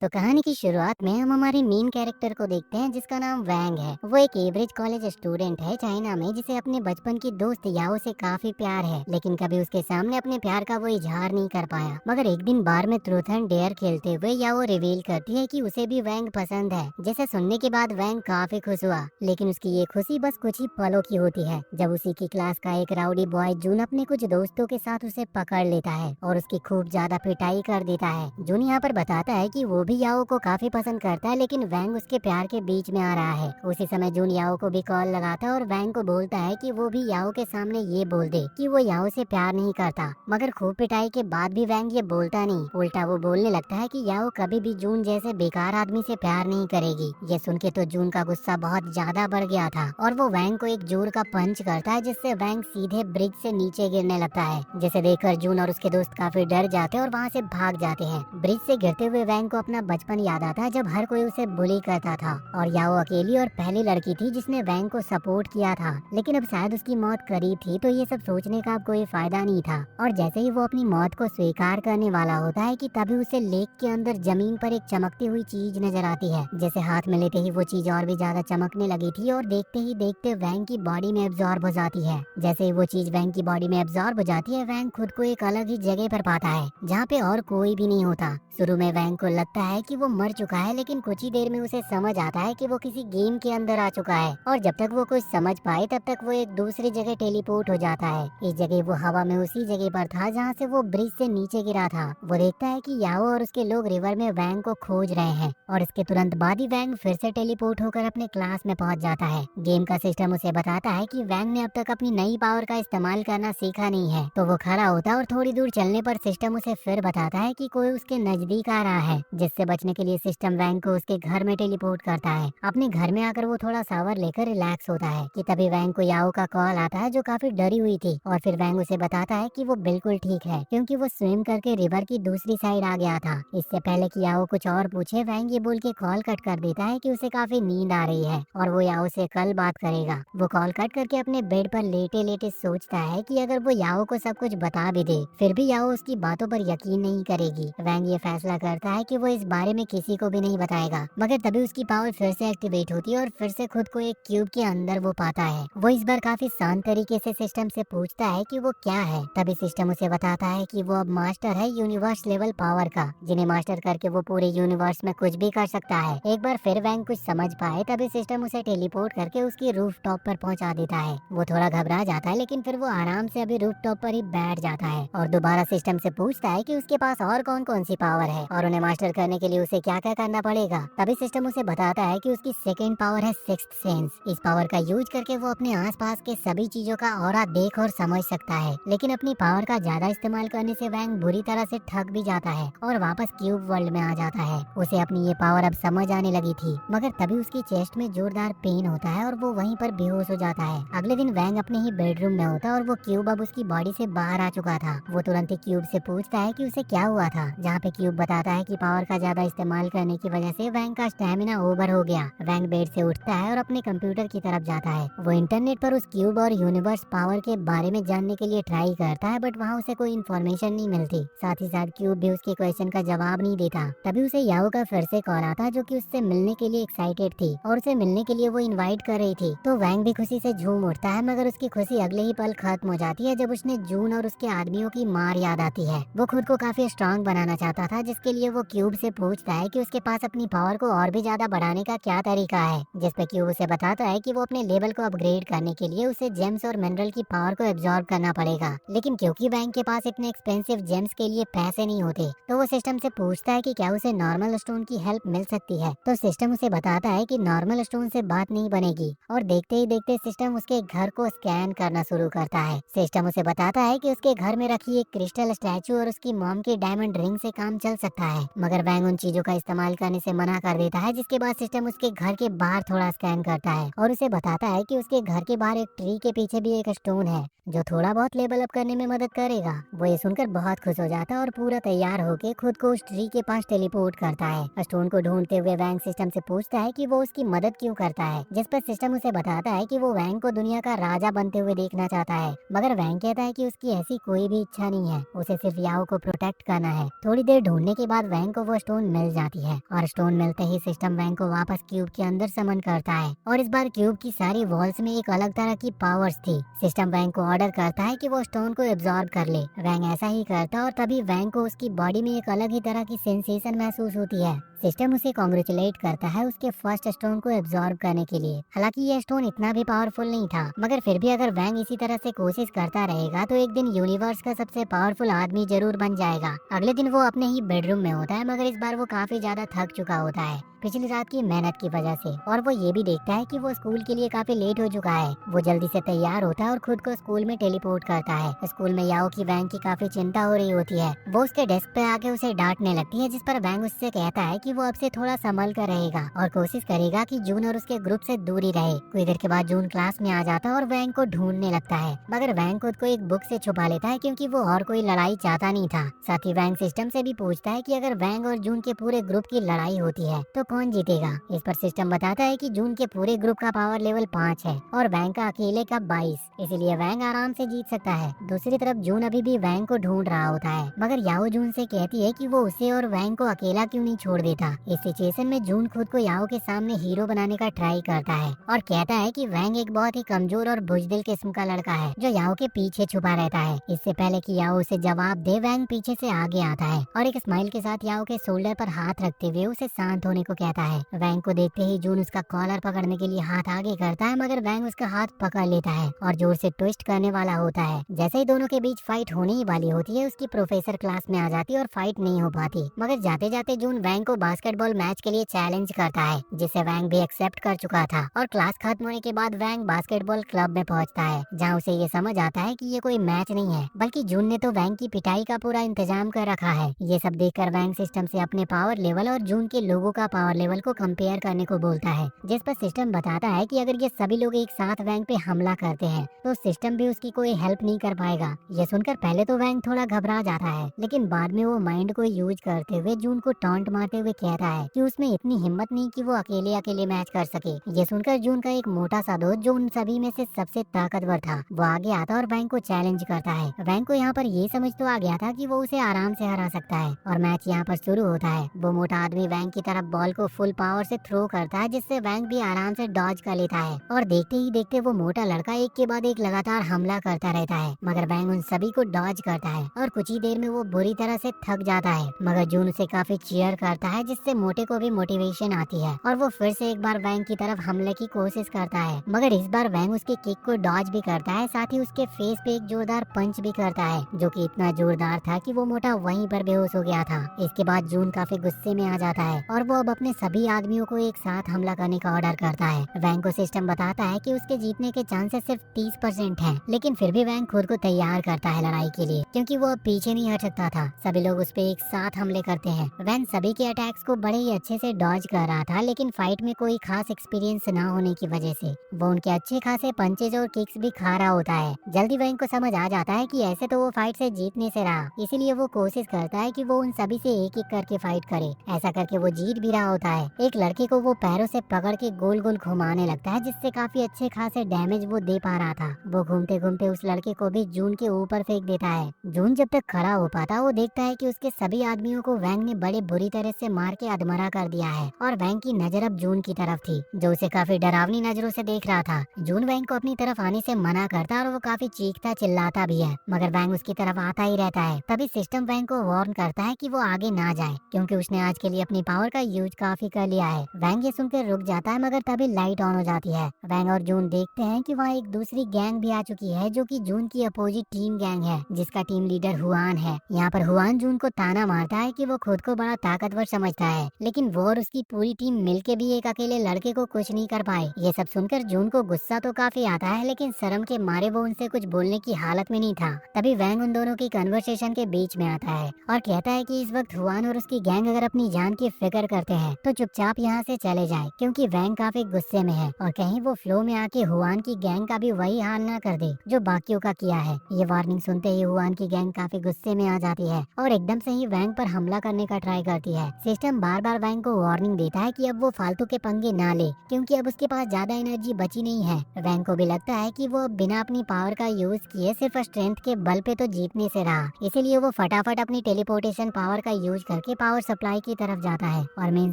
तो कहानी की शुरुआत में हम हमारे मेन कैरेक्टर को देखते हैं जिसका नाम वैंग है। वो एक एवरेज कॉलेज स्टूडेंट है चाइना में, जिसे अपने बचपन की दोस्त याओ से काफी प्यार है, लेकिन कभी उसके सामने अपने प्यार का वो इजहार नहीं कर पाया। मगर एक दिन बार में ट्रूथ एंड डेयर खेलते हुए याओ रिवील करती है कि उसे भी वैंग पसंद है। जिसे सुनने के बाद वैंग काफी खुश हुआ, लेकिन उसकी ये खुशी बस कुछ ही पलों की होती है जब उसी की क्लास का एक राउडी बॉय जून अपने कुछ दोस्तों के साथ उसे पकड़ लेता है और उसकी खूब ज्यादा पिटाई कर देता है। जून यहाँ पर बताता है कि वो भी याओ को काफी पसंद करता है, लेकिन वैंग उसके प्यार के बीच में आ रहा है। उसी समय जून याओ को भी कॉल लगाता है और वैंग को बोलता है कि वो भी याओ के सामने ये बोल दे कि वो याओ से प्यार नहीं करता। मगर खूब पिटाई के बाद भी वैंग ये बोलता नहीं, उल्टा वो बोलने लगता है कि याओ कभी भी जून जैसे बेकार आदमी से प्यार नहीं करेगी। ये सुन के तो जून का गुस्सा बहुत ज्यादा बढ़ गया था और वो वैंग को एक जोर का पंच करता है, जिससे वैंग सीधे ब्रिज से नीचे गिरने लगता है। जिसे देखकर जून और उसके दोस्त काफी डर जाते हैं और वहाँ से भाग जाते हैं। ब्रिज से गिरते हुए वैंग को अपना बचपन याद आता है जब हर कोई उसे बुली करता था और याओ अकेली और पहली लड़की थी जिसने वैंग को सपोर्ट किया था। लेकिन अब शायद उसकी मौत करीब थी, तो ये सब सोचने का अब कोई फायदा नहीं था। और जैसे ही वो अपनी मौत को स्वीकार करने वाला होता है कि तभी उसे लेक के अंदर जमीन पर एक चमकती हुई चीज नजर आती है। जैसे हाथ में लेते ही वो चीज और भी ज्यादा चमकने लगी थी और देखते ही देखते वैंग की बॉडी में एब्जॉर्ब हो जाती है। जैसे ही वो चीज वैंग की बॉडी में एब्जॉर्ब हो जाती है, वैंग खुद को एक अलग ही जगह पर पाता है जहाँ पे और कोई भी नहीं होता। शुरू में वैंग को लगता है कि वो मर चुका है, लेकिन कुछ ही देर में उसे समझ आता है कि वो किसी गेम के अंदर आ चुका है और जब तक वो कुछ समझ पाए तब तक वो एक दूसरी जगह टेलीपोर्ट हो जाता है। इस जगह वो हवा में उसी जगह पर था जहाँ से वो ब्रिज से नीचे गिरा था। वो देखता है कि याओ और उसके लोग रिवर में वैंग को खोज रहे हैं और इसके तुरंत बाद ही वैंग फिर से टेलीपोर्ट होकर अपने क्लास में पहुंच जाता है। गेम का सिस्टम उसे बताता है कि वैंग ने अब तक अपनी नई पावर का इस्तेमाल करना सीखा नहीं है, तो वो खड़ा होता है और थोड़ी दूर चलने पर सिस्टम उसे फिर बताता है कि कोई उसके नजदीक आ रहा है। जिससे बचने के लिए सिस्टम वैंग को उसके घर में टेलीपोर्ट करता है। अपने घर में आकर वो थोड़ा शावर लेकर रिलैक्स होता है कि तभी वैंग को याओ का कॉल आता है जो काफी डरी हुई थी और फिर वैंग उसे बताता है कि वो बिल्कुल ठीक है क्योंकि वो स्विम करके रिवर की दूसरी साइड आ गया था। इससे पहले कि याओ कुछ और पूछे, वैंग ये बोल के कॉल कट कर देता है कि उसे काफी नींद आ रही है और वो याओ से कल बात करेगा। वो कॉल कट करके अपने बेड पर लेटे लेटे सोचता है कि अगर वो याओ को सब कुछ बता भी दे फिर भी याओ उसकी बातों पर यकीन नहीं करेगी। वैंग ये फैसला करता है कि वो इस बारे में किसी को भी नहीं बताएगा। मगर तभी उसकी पावर फिर से एक्टिवेट होती है और फिर से खुद को एक क्यूब के अंदर वो पाता है। वो इस बार काफी शांत तरीके से सिस्टम से पूछता है कि वो क्या है। तभी सिस्टम उसे बताता है कि वो अब मास्टर है यूनिवर्स लेवल पावर का, जिन्हें मास्टर करके वो पूरे यूनिवर्स में कुछ भी कर सकता है। एक बार फिर वैंग कुछ समझ पाए तभी सिस्टम उसे टेलीपोर्ट करके उसकी रूफ टॉप पर पहुंचा देता है। वो थोड़ा घबरा जाता है, लेकिन फिर वो आराम से अभी रूफ टॉप पर ही बैठ जाता है और दोबारा सिस्टम से पूछता है कि उसके पास और कौन कौन सी पावर है और उन्हें मास्टर करने के लिए उसे क्या क्या करना पड़ेगा। तभी सिस्टम उसे बताता है कि उसकी सेकंड पावर है सिक्स्थ सेंस। इस पावर का यूज करके वो अपने आसपास के सभी चीजों का ऑरा देख और समझ सकता है। लेकिन अपनी पावर का ज्यादा इस्तेमाल करने से वैंग बुरी तरह से थक भी जाता है और वापस क्यूब वर्ल्ड में आ जाता है। उसे अपनी ये पावर अब समझ आने लगी थी, मगर तभी उसकी चेस्ट में जोरदार पेन होता है और वो वहीं पर बेहोश हो जाता है। अगले दिन वैंग अपने ही बेडरूम में होता है और वो क्यूब अब उसकी बॉडी से बाहर आ चुका था। वो तुरंत ही क्यूब से पूछता है कि उसे क्या हुआ था, जहाँ पे क्यूब बताता है कि पावर का ज्यादा इस्तेमाल करने की वजह से वैंग का स्टेमिना ओवर हो गया। वैंग बेड से उठता है और अपने कंप्यूटर की तरफ जाता है। वो इंटरनेट पर उस क्यूब और यूनिवर्स पावर के बारे में जानने के लिए ट्राई करता है, बट वहाँ उसे कोई इन्फॉर्मेशन नहीं मिलती। साथ ही साथ क्यूब भी उसके क्वेश्चन का जवाब नहीं देता। तभी उसे याओ का फिर से कॉल आता जो कि उससे मिलने के लिए एक्साइटेड थी और उसे मिलने के लिए वो इन्वाइट कर रही थी। तो वैंग भी खुशी से झूम उठता है, मगर उसकी खुशी अगले ही पल खत्म हो जाती है जब उसने जून और उसके आदमियों की मार याद आती है। वो खुद को काफी स्ट्रांग बनाना चाहता था, जिसके लिए वो क्यूब से पूछता है कि उसके पास अपनी पावर को और भी ज्यादा बढ़ाने का क्या तरीका है। जिस पे क्यूब उसे बताता है कि वो अपने लेवल को अपग्रेड करने के लिए उसे जेम्स और मिनरल की पावर को एब्जॉर्ब करना पड़ेगा। लेकिन क्योंकि बैंक के पास इतने एक्सपेंसिव जेम्स के लिए पैसे नहीं होते, तो वो सिस्टम से पूछता है कि क्या उसे नॉर्मल स्टोन की हेल्प मिल सकती है। तो सिस्टम उसे बताता है कि नॉर्मल स्टोन से बात नहीं बनेगी और देखते ही देखते सिस्टम उसके घर को स्कैन करना शुरू करता है। सिस्टम उसे बताता है कि उसके घर में रखी एक क्रिस्टल स्टैचू और उसकी मॉम की डायमंड रिंग से काम चल सकता है, मगर वैंग उन चीजों का इस्तेमाल करने से मना कर देता है। जिसके बाद सिस्टम उसके घर के बाहर थोड़ा स्कैन करता है और उसे बताता है कि उसके घर के बाहर एक ट्री के पीछे भी एक स्टोन है जो थोड़ा बहुत लेवल अप करने में मदद करेगा। वो ये सुनकर बहुत खुश हो जाता है और पूरा तैयार होके खुद को उस ट्री के पास टेलीपोर्ट करता है। स्टोन को ढूंढते हुए वैंग सिस्टम से पूछता है कि वो उसकी मदद क्यों करता है, जिस पर सिस्टम उसे बताता है कि वो वैंग को दुनिया का राजा बनते हुए देखना चाहता है। मगर वैंग कहता है कि उसकी ऐसी कोई भी इच्छा नहीं है, उसे सिर्फ याओ को प्रोटेक्ट करना है। थोड़ी देर ढूंढने के बाद वैंग को वो स्टोन मिल जाती है और स्टोन मिलते ही सिस्टम वैंग को वापस क्यूब के अंदर समन करता है और इस बार क्यूब की सारी वॉल्स में एक अलग तरह की पावर्स थी। सिस्टम वैंग को ऑर्डर करता है कि वो स्टोन को एब्जॉर्ब कर ले। वैंग ऐसा ही करता और तभी वैंग को उसकी बॉडी में एक अलग ही तरह की सेंसेशन महसूस होती है। सिस्टम उसे कॉन्ग्रेचुलेट करता है उसके फर्स्ट स्टोन को एब्जॉर्ब करने के लिए। हालांकि ये स्टोन इतना भी पावरफुल नहीं था, मगर फिर भी अगर वैंग इसी तरह से कोशिश करता रहेगा तो एक दिन यूनिवर्स का सबसे पावरफुल आदमी जरूर बन जाएगा। अगले दिन वो अपने ही बेडरूम में होता है, मगर इस बार वो काफी ज्यादा थक चुका होता है पिछली रात की मेहनत की वजह से, और वो ये भी देखता है कि वो स्कूल के लिए काफी लेट हो चुका है। वो जल्दी से तैयार होता है और खुद को स्कूल में टेलीपोर्ट करता है। स्कूल में याओ की वैंग की काफी चिंता हो रही होती है। वो उसके डेस्क पे आके उसे डांटने लगती है, जिस पर वैंग उससे कहता है कि वो अब से थोड़ा संभल कर रहेगा और कोशिश करेगा कि जून और उसके ग्रुप से दूर ही रहे। कुछ देर के बाद जून क्लास में आ जाता है और वैंग को ढूंढने लगता है, मगर वैंग खुद को एक बुक से छुपा लेता है क्योंकि वो और कोई लड़ाई चाहता नहीं था। साथ ही वैंग सिस्टम से भी पूछता है कि अगर वैंग और जून के पूरे ग्रुप की लड़ाई होती है तो कौन जीतेगा। इस पर सिस्टम बताता है कि जून के पूरे ग्रुप का पावर लेवल 5 है और वैंग का अकेले का 22, इसीलिए वैंग आराम से जीत सकता है। दूसरी तरफ जून अभी भी वैंग को ढूंढ रहा होता है, मगर याओ जून से कहती है कि वो उसे और वैंग को अकेला क्यों नहीं छोड़ देता। इस सिचुएशन में जून खुद को याओ के सामने हीरो बनाने का ट्राई करता है और कहता है कि वैंग एक बहुत ही कमजोर और बुजदिल किस्म का लड़का है जो याओ के पीछे छुपा रहता है। इससे पहले कि याओ उसे जवाब दे, वैंग पीछे से आगे आता है और एक स्माइल के साथ याओ के शोल्डर पर हाथ रखते हुए उसे शांत होने को कहता है। वैंग को देखते ही जून उसका कॉलर पकड़ने के लिए हाथ आगे करता है, मगर वैंग उसका हाथ पकड़ लेता है और जोर से ट्विस्ट करने वाला होता है। जैसे ही दोनों के बीच फाइट होने ही वाली होती है, उसकी प्रोफेसर क्लास में आ जाती है और फाइट नहीं हो पाती। मगर जाते जाते जून वैंग को बास्केटबॉल मैच के लिए चैलेंज करता है, जिसे वैंग भी एक्सेप्ट कर चुका था। और क्लास खत्म होने के बाद वैंग बास्केटबॉल क्लब में पहुंचता है, जहां उसे ये समझ आता है कि ये कोई मैच नहीं है, बल्कि जून ने तो वैंग की पिटाई का पूरा इंतजाम कर रखा है। ये सब देखकर वैंग सिस्टम से अपने पावर लेवल और जून के लोगों का पावर लेवल को कंपेयर करने को बोलता है, जिस पर सिस्टम बताता है कि अगर ये सभी लोग एक साथ वैंग पे हमला करते हैं तो सिस्टम भी उसकी कोई हेल्प नहीं कर पाएगा। ये सुनकर पहले तो वैंग थोड़ा घबरा जाता है, लेकिन बाद में वो माइंड को यूज करते हुए जून को टॉन्ट मारते हुए कहता है कि उसमें इतनी हिम्मत नहीं कि वो अकेले अकेले मैच कर सके। ये सुनकर जून का एक मोटा सा दोस्त जो उन सभी में से सबसे ताकतवर था, वो आगे आता और वैंग को चैलेंज करता है। वैंग को यहाँ पर ये समझ तो आ गया था कि वो उसे आराम से हरा सकता है और मैच यहाँ पर शुरू होता है। वो मोटा आदमी वैंग की तरफ बॉल को फुल पावर से थ्रो करता है, जिससे वैंग भी आराम से डॉज कर लेता है और देखते ही देखते वो मोटा लड़का एक के बाद एक लगातार हमला करता रहता है, मगर वैंग उन सभी को डॉज करता है और कुछ ही देर में वो बुरी तरह से थक जाता है। मगर जून उसे काफी चीयर करता है, जिससे मोटे को भी मोटिवेशन आती है और वो फिर से एक बार वैंग की तरफ हमले की कोशिश करता है, मगर इस बार वैंग उसके किक को डॉज भी करता है, साथ ही उसके फेस पे एक जोरदार पंच भी करता है, जो कि इतना जोरदार था कि वो मोटा वहीं पर बेहोश हो गया था। इसके बाद जून काफी गुस्से में आ जाता है और वो अब अपने सभी आदमियों को एक साथ हमला करने का ऑर्डर करता है। वैंग को सिस्टम बताता है कि उसके जीतने के चांसेस सिर्फ 30% हैं, लेकिन फिर भी वैंग खुद को तैयार करता है लड़ाई के लिए, क्योंकि वो अब पीछे नहीं हट सकता था। सभी लोग उस पे एक साथ हमले करते हैं। वैंग सभी के अटैक्स को बड़े ही अच्छे से डॉज कर रहा था, लेकिन फाइट में कोई खास एक्सपीरियंस न होने की वजह से वो उनके अच्छे खासे पंचेज और किक्स भी खा रहा होता है। जल्दी वैंग को समझ आ जाता है कि ऐसे तो वो फाइट से जीतने से रहा, इसीलिए वो कोशिश करता है कि वो उन सभी से एक एक करके फाइट करे। ऐसा करके वो जीत भी रहा होता है। एक लड़के को वो पैरों से पकड़ के गोल गोल घुमाने लगता है, जिससे काफी अच्छे खासे डैमेज वो दे पा रहा था। वो घूमते घूमते उस लड़के को भी जून के ऊपर फेंक देता है। जून जब तक खड़ा हो पाता, वो देखता है कि उसके सभी आदमियों को वैंग ने बड़े बुरी तरह से मार के अधमरा कर दिया है और वैंग की नजर अब जून की तरफ थी, जो उसे काफी डरावनी नजरों से देख रहा था। जून वैंग को अपनी तरफ आने से मना करता और वो काफी चीखता चिल्लाता भी है, मगर वैंग उसकी तरफ आता ही रहता है। तभी सिस्टम वैंग को वार्न करता है कि वो आगे ना जाए, क्योंकि उसने आज के लिए अपनी पावर का यूज काफी कर लिया है। वैंग ये सुनकर रुक जाता है, मगर तभी लाइट ऑन हो जाती है। वैंग और जून देखते हैं कि वहाँ एक दूसरी गैंग भी आ चुकी है, जो कि जून की अपोजिट टीम गैंग है, जिसका टीम लीडर हुआन है। यहाँ पर हुआन जून को ताना मारता है कि वो खुद को बड़ा ताकतवर समझ समझता है, लेकिन वो और उसकी पूरी टीम मिलके भी एक अकेले लड़के को कुछ नहीं कर पाए। ये सब सुनकर जून को गुस्सा तो काफी आता है, लेकिन शर्म के मारे वो उनसे कुछ बोलने की हालत में नहीं था। तभी वैंग उन दोनों की कन्वर्सेशन के बीच में आता है और कहता है कि इस वक्त हुआन और उसकी गैंग अगर अपनी जान की फिक्र करते हैं तो चुपचाप यहाँ से चले जाए, क्योंकि वैंग काफी गुस्से में है और कहीं वो फ्लो में आके हुआन की गैंग का भी वही हाल ना कर दे जो बाकियों का किया है। ये वार्निंग सुनते ही हुआन की गैंग काफी गुस्से में आ जाती है और एकदम से ही वैंग पर हमला करने का ट्राई करती है। सिस्टम बार बार वैंग को वार्निंग देता है कि अब वो फालतू के पंगे ना ले, क्योंकि अब उसके पास ज्यादा एनर्जी बची नहीं है। वैंग को भी लगता है कि वो बिना अपनी पावर का यूज किए सिर्फ स्ट्रेंथ के बल पे तो जीतने से रहा, इसीलिए वो फटाफट अपनी टेलीपोर्टेशन पावर का यूज करके पावर सप्लाई की तरफ जाता है और मेन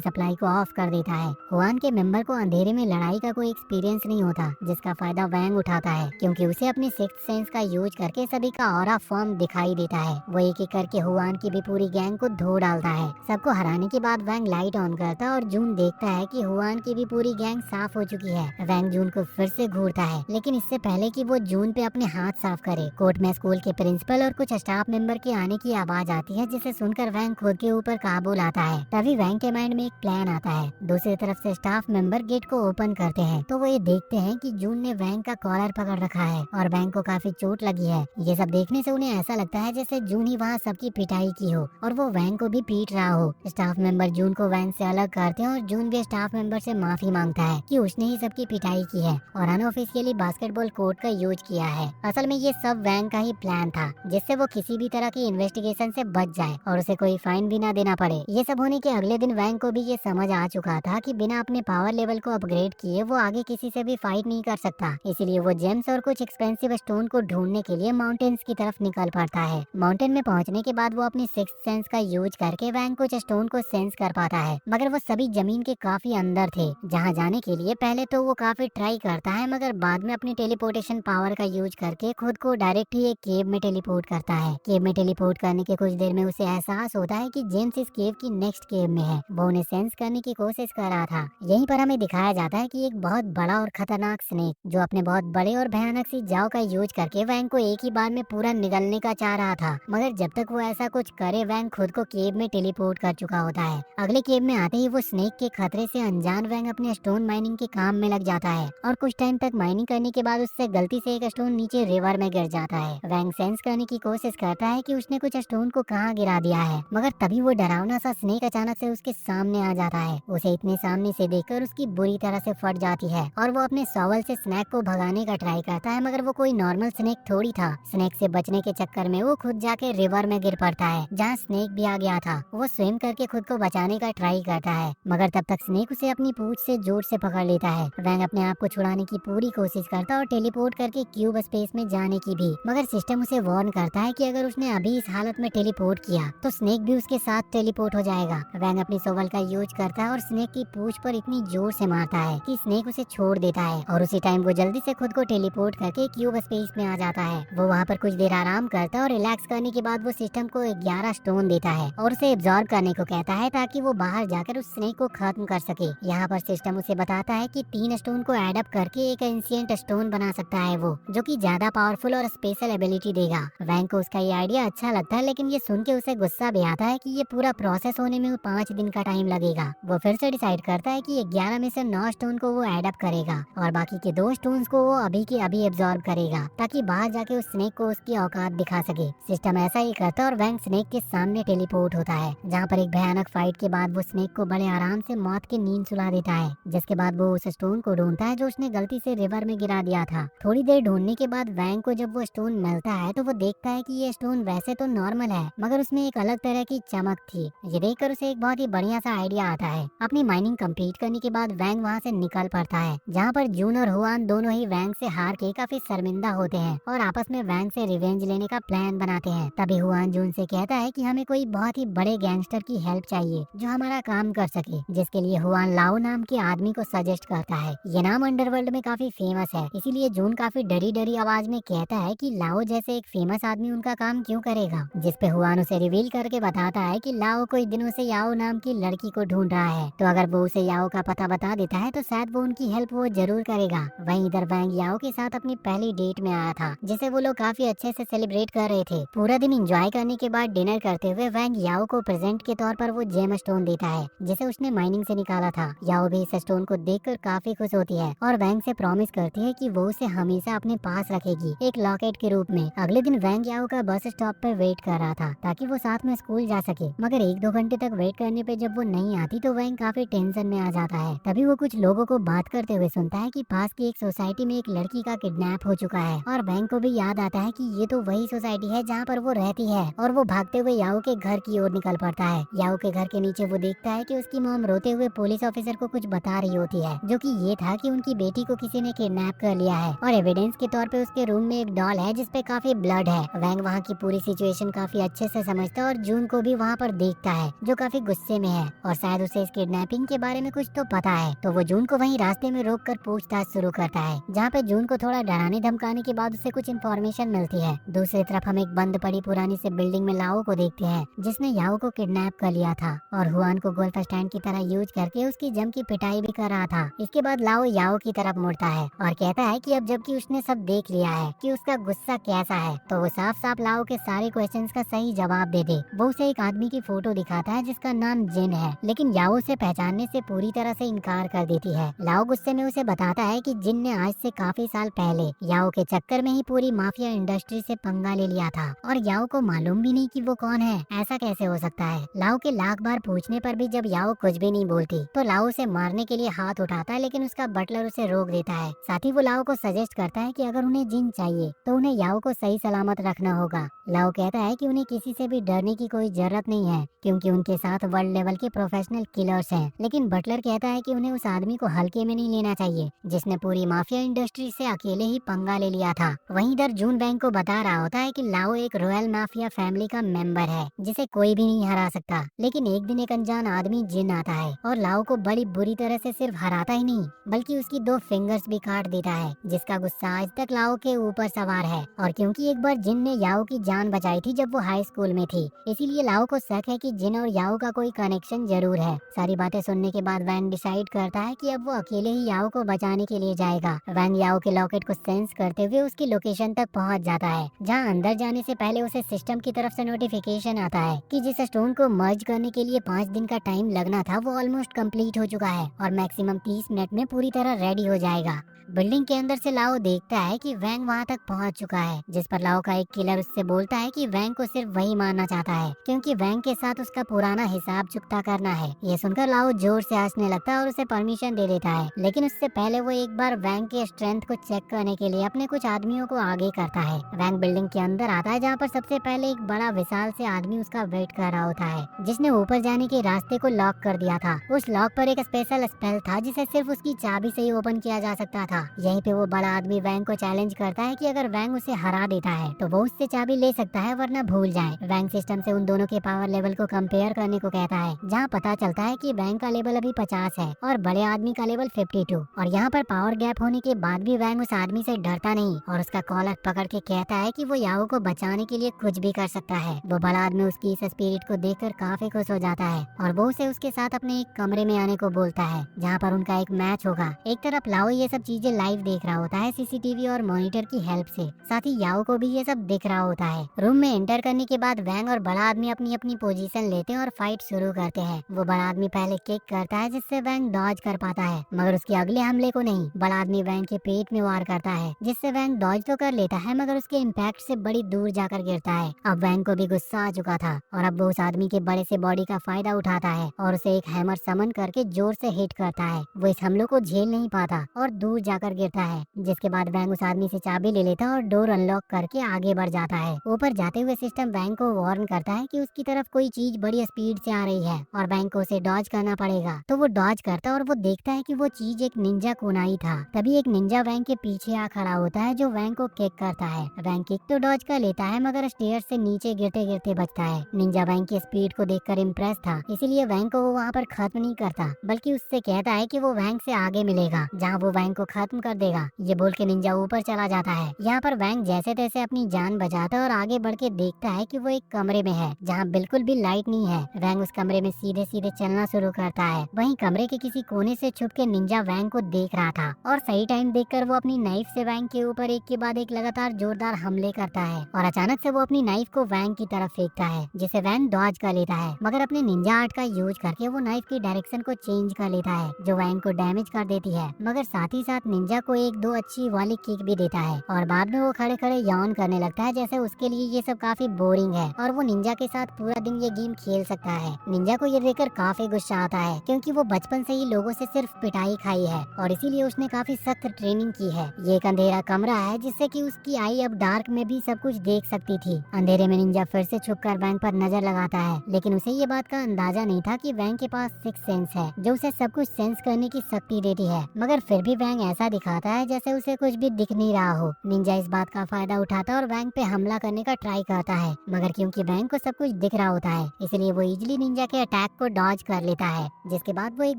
सप्लाई को ऑफ कर देता है। हुआन के मेंबर को अंधेरे में लड़ाई का कोई एक्सपीरियंस नहीं होता, जिसका फायदा वैंग उठाता है, क्योंकि उसे अपनी सिक्स्थ सेंस का यूज करके सभी का ऑरा फॉर्म दिखाई देता है। वो एक एक करके हुआन की भी पूरी गैंग को धो डालता है। सबको हराने के बाद वैंग लाइट ऑन करता है और जून देखता है कि हुआन की भी पूरी गैंग साफ हो चुकी है। वैंग जून को फिर से घूरता है, लेकिन इससे पहले कि वो जून पे अपने हाथ साफ करे, कोर्ट में स्कूल के प्रिंसिपल और कुछ स्टाफ मेंबर के आने की आवाज आती है, जिसे सुनकर वैंग खुद के ऊपर काबू लाता है। तभी वैंग के माइंड में एक प्लान आता है। दूसरी तरफ से स्टाफ मेंबर गेट को ओपन करते हैं तो वो ये देखते हैं कि जून ने वैंग का कॉलर पकड़ रखा है और वैंग को काफी चोट लगी है। ये सब देखने से उन्हें ऐसा लगता है जैसे जून ही वहाँ सबकी पिटाई की हो और वो वैंग को भी पीट रहा हो। स्टाफ मेंबर जून को वैंग से अलग करते हैं और जून भी स्टाफ मेंबर से माफी मांगता है कि उसने ही सबकी पिटाई की है और अनऑफिशियली बास्केटबॉल कोर्ट का यूज किया है। असल में ये सब वैंग का ही प्लान था, जिससे वो किसी भी तरह की इन्वेस्टिगेशन से बच जाए और उसे कोई फाइन भी ना देना पड़े। ये सब होने के अगले दिन वैंग को भी ये समझ आ चुका था कि बिना अपने पावर लेवल को अपग्रेड किए वो आगे किसी से भी फाइट नहीं कर सकता, इसीलिए वो जेम्स और कुछ एक्सपेंसिव स्टोन को ढूंढने के लिए माउंटेन्स की तरफ निकल पड़ता है। माउंटेन में पहुंचने के बाद वो अपनी सिक्स्थ सेंस का यूज करके वैंग कुछ स्टोन को सेंस कर पाता है, मगर वो सभी जमीन के काफी अंदर थे। जहाँ जाने के लिए पहले तो वो काफी ट्राई करता है, मगर बाद में अपनी टेलीपोर्टेशन पावर का यूज करके खुद को डायरेक्ट ही एक केव में टेलीपोर्ट करता है। केव में टेलीपोर्ट करने के कुछ देर में उसे एहसास होता है कि जेम्स इस केव की नेक्स्ट केव में है। वो उन्हें सेंस करने की कोशिश कर रहा था। यहीं पर हमें दिखाया जाता है कि एक बहुत बड़ा और खतरनाक स्नेक, जो अपने बहुत बड़े और भयानक सी जाव का यूज करके वैंग को एक ही बार में पूरा निगलने का चाह रहा था, मगर जब तक वो ऐसा कुछ करे वैंग खुद को केव में टेलीपोर्ट कर चुका होता है। अगले केव में आते ही वो स्नेक के खतरे से अनजान वैंग अपने स्टोन माइनिंग के काम में लग जाता है और कुछ टाइम तक माइनिंग करने के बाद उससे गलती से एक स्टोन नीचे रिवर में गिर जाता है। वैंग सेंस करने की कोशिश करता है कि उसने कुछ स्टोन को कहाँ गिरा दिया है, मगर तभी वो डरावना सा स्नेक अचानक से उसके सामने आ जाता है। उसे इतने सामने से देखकर उसकी बुरी तरह से फट जाती है और वो अपने शॉवल से स्नेक को भगाने का ट्राई करता है, मगर वो कोई नॉर्मल स्नेक थोड़ी था। स्नेक से बचने के चक्कर में वो खुद जाके रिवर में गिर पड़ता है, जहाँ स्नेक भी आ गया था। वो स्विम करके खुद को बचाने का ट्राई करता है, मगर तब तक स्नेक उसे अपनी पूंछ से जोर से पकड़ लेता है। वैंग अपने आप को छुड़ाने की पूरी कोशिश करता है और टेलीपोर्ट करके क्यूब स्पेस में जाने की भी, मगर सिस्टम उसे वार्न करता है कि अगर उसने अभी इस हालत में टेलीपोर्ट किया तो स्नेक भी उसके साथ टेलीपोर्ट हो जाएगा। वैंग अपनी शॉवल का यूज करता है और स्नेक की पूंछ पर इतनी जोर से मारता है कि स्नेक उसे छोड़ देता है और उसी टाइम वो जल्दी से खुद को टेलीपोर्ट करके क्यूब स्पेस में आ जाता है। वो वहाँ पर कुछ देर आराम करता है और रिलैक्स करने के बाद वो सिस्टम को 11 स्टोन देता है और उसे एब्जॉर्ब करने को कहता है ताकि वो बाहर जाकर उस स्नेक को खत्म कर सके। यहाँ पर सिस्टम उसे बताता है कि 3 स्टोन को एड अप करके एक एंशिएंट स्टोन बना सकता है वो, जो कि ज्यादा पावरफुल और स्पेशल एबिलिटी देगा। वैंग को उसका ये आइडिया अच्छा लगता है, लेकिन ये सुन के उसे गुस्सा भी आता है कि ये पूरा प्रोसेस होने में 5 दिन का टाइम लगेगा। वो फिर से डिसाइड करता है कि 11 में से 9 स्टोन को वो एड अप करेगा और बाकी के 2 स्टोन्स को वो अभी के अभी एब्जॉर्ब करेगा, ताकि बाहर जाके उस स्नेक को उसकी औकात दिखा सके। सिस्टम ऐसा ही करता है और वैंग स्नेक के सामने टेलीपोर्ट होता है, जहाँ पर एक भयानक फाइट के बाद वो स्नेक को बड़े आराम से मौत की नींद सुला देता है। जिसके बाद वो उस स्टोन को ढूंढता है जो उसने गलती से रिवर में गिरा दिया था। थोड़ी देर ढूंढने के बाद वैंग को जब वो स्टोन मिलता है तो वो देखता है कि ये स्टोन वैसे तो नॉर्मल है, मगर उसमें एक अलग तरह की चमक थी। ये देखकर उसे एक बहुत ही बढ़िया सा आइडिया आता है। अपनी माइनिंग कंप्लीट करने के बाद वैंग वहाँ से निकल पड़ता है, जहाँ पर जून और हुआन दोनों ही वैंग से हार के काफी शर्मिंदा होते हैं और आपस में वैंग से रिवेंज लेने का प्लान बनाते हैं। तभी हुआन जून से कहता है कि हमें कोई बहुत ही बड़े गैंगस्टर की हेल्प चाहिए जो हमारा काम कर सके, जिसके लिए हुआन लाओ नाम के आदमी को सजेस्ट करता है। ये नाम अंडरवर्ल्ड में काफी फेमस है, इसीलिए जून काफी डरी डरी आवाज में कहता है कि लाओ जैसे एक फेमस आदमी उनका काम क्यों करेगा। जिसपे हुआन उसे रिवील करके बताता है कि लाओ कोई दिनों से याओ नाम की लड़की को ढूंढ रहा है, तो अगर वो उसे याओ का पता बता देता है तो शायद वो उनकी हेल्प वो जरूर करेगा। वहीं इधर वैंग याओ के साथ अपनी पहली डेट में आया था, जिसे वो लोग काफी अच्छे से सेलिब्रेट कर रहे थे। पूरा दिन एंजॉय करने के बाद डिनर करते हुए वैंग याओ को प्रेजेंट के तौर पर वो जेम स्टोन देता है जिसे उसने माइनिंग से निकाला था। याओ भी इस स्टोन को देखकर काफी खुश होती है और वैंग से प्रॉमिस करती है कि वो उसे हमेशा अपने पास रखेगी, एक लॉकेट के रूप में। अगले दिन वैंग याओ का बस स्टॉप पर वेट कर रहा था ताकि वो साथ में स्कूल जा सके, मगर 1-2 घंटे तक वेट करने पे जब वो नहीं आती तो वैंग काफी टेंशन में आ जाता है। तभी वो कुछ लोगों को बात करते हुए सुनता है कि पास की एक सोसाइटी में एक लड़की का किडनैप हो चुका है और वैंग को भी याद आता है कि ये तो वही सोसाइटी है जहाँ पर वो रहती है और वो भागते हुए याओ के घर की ओर निकल पड़ता है। याओ के घर के नीचे वो देखता है कि उसकी मॉम रोते हुए पुलिस ऑफिसर को कुछ बता रही होती है, जो कि ये था कि उनकी बेटी को किसी ने किडनैप कर लिया है और एविडेंस के तौर पे उसके रूम में एक डॉल है जिसपे काफी ब्लड है। वैंग वहाँ की पूरी सिचुएशन काफी अच्छे से समझता है और जून को भी वहाँ पर देखता है जो काफी गुस्से में है और शायद उसे इस किडनैपिंग के बारे में कुछ तो पता है। तो वो जून को वहीं रास्ते में रोक कर पूछताछ शुरू करता है, जहाँ पे जून को थोड़ा डराने धमकाने के बाद उसे कुछ इन्फॉर्मेशन मिलती है। दूसरी तरफ हम एक बंद पड़ी पुरानी से बिल्डिंग में लाओ को देखते हैं जिसने याओ को किडनैप कर लिया था और हुआन को गोल्फ स्टैंड की तरह यूज करके उसकी जम की पिटाई भी कर रहा था। इसके बाद लाओ याओ की तरफ मुड़ता है और कहता है कि अब जबकि उसने सब देख लिया है कि उसका गुस्सा कैसा है, तो वो साफ साफ लाओ के सारे क्वेश्चंस का सही जवाब दे दे। वो उसे एक आदमी की फोटो दिखाता है जिसका नाम जिन है, लेकिन याओ उसे पहचानने से पूरी तरह से इनकार कर देती है। लाओ गुस्से में उसे बताता है कि जिन ने आज से काफी साल पहले याओ के चक्कर में ही पूरी माफिया इंडस्ट्री से पंगा ले लिया था और याओ को मालूम भी नहीं कि वो कौन है। ऐसा कैसे हो सकता है? लाओ के लाख बार पूछने पर भी जब याओ कुछ भी नहीं बोलती तो लाओ उसे मारने के लिए हाथ उठाता है, लेकिन उसका बटलर उसे रोक देता है। साथ ही वो लाओ को सजेस्ट करता है कि अगर उन्हें जिन चाहिए तो उन्हें याओ को सही सलामत रखना होगा। लाओ कहता है कि उन्हें किसी से भी डरने की कोई जरूरत नहीं है क्योंकि उनके साथ वर्ल्ड लेवल के प्रोफेशनल किलर्स हैं, लेकिन बटलर कहता है कि उन्हें उस आदमी को हल्के में नहीं लेना चाहिए जिसने पूरी माफिया इंडस्ट्री से अकेले ही पंगा ले लिया था। वहीं इधर जून बैंक को बता रहा होता है कि लाओ एक रॉयल माफिया फैमिली का मेंबर है जिसे कोई भी नहीं हरा सकता, लेकिन एक दिन एक अनजान आदमी जिन आता है और लाओ को बड़ी बुरी तरह से सिर्फ हराता ही नहीं बल्कि उसकी 2 फिंगर्स भी काट देता है, जिसका गुस्सा आज तक लाओ के ऊपर सवार है। और क्योंकि एक बार जिन ने याओ की जान बचाई थी जब वो हाई स्कूल में थी, इसीलिए लाओ को शक है कि जिन और याओ का कोई कनेक्शन जरूर है। सारी बातें सुनने के बाद वैंग डिसाइड करता है कि अब वो अकेले ही याओ को बचाने के लिए जाएगा। वैंग याओ के लॉकेट को सेंस करते हुए उसकी लोकेशन तक पहुंच जाता है, जहां अंदर जाने से पहले उसे सिस्टम की तरफ से नोटिफिकेशन आता है कि जिस स्टोन को मर्ज करने के लिए 5 दिन का टाइम लगना था वो ऑलमोस्ट कंप्लीट हो चुका है और मैक्सिमम 30 मिनट में पूरी तरह रेडी हो जाएगा। बिल्डिंग के अंदर से लाओ देखता है कि वैंग वहां तक पहुंच चुका है, जिस पर लाओ का एक किलर उससे बोलता है कि वैंग को सिर्फ वही मारना चाहता है क्योंकि वैंग के साथ उसका पुराना हिसाब चुकता करना है। ये सुनकर लाओ जोर से हंसने लगता है और उसे परमिशन दे देता है, लेकिन उससे पहले वो एक बार वैंग के स्ट्रेंथ को चेक करने के लिए अपने कुछ आदमियों को आगे करता है। वैंग बिल्डिंग के अंदर आता है जहाँ पर सबसे पहले एक बड़ा विशाल से आदमी उसका वेट कर रहा होता है, जिसने ऊपर जाने के रास्ते को लॉक कर दिया था। उस लॉक पर एक स्पेशल स्पेल था जिसे सिर्फ उसकी चाबी से ही ओपन किया जा सकता था। यहीं पे वो बड़ा आदमी वैंग को चैलेंज करता है कि अगर वैंग उसे हरा देता है तो वो उससे चाबी ले सकता है वरना भूल जाए। वैंग सिस्टम से उन दोनों के पावर लेवल को कंपेयर करने को कहता है, जहाँ पता चलता है कि वैंग का लेवल अभी 50 है और बड़े आदमी का लेवल 52। और यहाँ पर पावर गैप होने के बाद भी वैंग उस आदमी से डरता नहीं और उसका कॉलर पकड़ के कहता है कि वो याओ को बचाने के लिए कुछ भी कर सकता है। वो बड़ा आदमी उसकी इस स्पिरिट को देखकर काफी खुश हो जाता है और वो उसे उसके साथ अपने एक कमरे में आने को बोलता है, जहाँ पर उनका एक मैच होगा। एक तरफ लाओ ये सब चीजें लाइव देख रहा होता है सीसीटीवी और मॉनिटर की हेल्प से, साथ ही याओ को भी ये सब दिख रहा होता है। रूम में एंटर करने के बाद वैंग और बड़ा आदमी अपनी अपनी पोजीशन लेते हैं और फाइट शुरू करते हैं। वो बड़ा आदमी पहले किक करता है जिससे वैंग डॉज कर पाता है, मगर उसके अगले हमले को नहीं। बड़ा आदमी वैंग के पेट में वार करता है जिससे वैंग डॉज तो कर लेता है मगर उसके इम्पैक्ट से बड़ी दूर जाकर गिरता है। अब वैंग को भी गुस्सा आ चुका था और अब वो उस आदमी के बड़े से बॉडी का फायदा उठाता है और उसे एक हैमर समन करके जोर से हिट करता है। वो इस हमलों को झेल नहीं पाता और दूर जाकर गिरता है, जिसके बाद वैंग उस आदमी से चाबी ले लेता है और डोर अनलॉक करके आगे बढ़ जाता है। ऊपर जाते हुए सिस्टम वैंग को वार्न करता है कि उसकी तरफ कोई चीज बड़ी स्पीड से आ रही है और वैंग को उसे डॉज करना पड़ेगा। तो वो डॉज करता है और वो देखता है कि वो चीज एक निंजा कुनाई था। तभी एक निंजा वैंग के पीछे आ खड़ा होता है जो वैंग को किक करता है। वैंग किक तो डॉज कर लेता है मगर स्टेयर से नीचे गिरते गिरते बचता है। निंजा वैंग की स्पीड को देखकर इम्प्रेस था, इसीलिए वैंग को वो वहाँ पर खत्म नहीं करता बल्कि उससे कहता है कि वो वैंग से आगे मिलेगा जहाँ वो वैंग को खत्म कर देगा। ये बोल के निंजा ऊपर चला जाता है। यहाँ पर वैंग जैसे तैसे अपनी जान बचाता है और आगे बढ़ के देखता है कि वो एक कमरे में है जहाँ बिल्कुल भी लाइट नहीं है। वैंग उस कमरे में सीधे सीधे चलना शुरू करता है। वहीं कमरे के किसी कोने से छुप के निंजा वैंग को देख रहा था और सही टाइम देखकर वो अपनी नाइफ से वैंग के ऊपर एक के बाद एक लगातार जोरदार हमले करता है और अचानक से वो अपनी नाइफ को वैंग की तरफ फेंकता है जिसे वैंग डॉज कर लेता है, मगर मगर अपने निंजा आर्ट का यूज करके वो नाइफ की डायरेक्शन को चेंज कर लेता है जो वैंग को डैमेज कर देती है, मगर साथ ही साथ निंजा को एक दो अच्छी वाली किक भी देता है और बाद में वो खड़े खड़े यौन करने लगता है जैसे उसके लिए ये सब काफी बोरिंग है और वो निंजा के साथ पूरा दिन ये गेम खेल सकता है। निंजा को ये देखकर काफी गुस्सा आता है क्योंकि वो बचपन से ही लोगों से सिर्फ पिटाई खाई है और इसीलिए उसने काफी सख्त ट्रेनिंग की है। ये एक अंधेरा कमरा है जिससे कि उसकी आई अब डार्क में भी सब कुछ देख सकती थी। अंधेरे में निंजा फिर से छुपकर वैंग पर नजर लगाता है, लेकिन उसे ये बात का अंदाजा नहीं था कि वैंग के पास सिक्स सेंस है जो उसे सब कुछ सेंस करने की शक्ति देती है, मगर फिर भी वैंग ऐसा दिखाता है जैसे उसे कुछ भी दिख नहीं रहा हो। निंजा इस बात का फायदा उठाता और वैंग पे हमला करने का ट्राई करता है, मगर क्योंकि वैंग को सब कुछ दिख रहा होता है इसलिए वो इजिली निंजा के अटैक को डॉज कर लेता है, जिसके बाद वो एक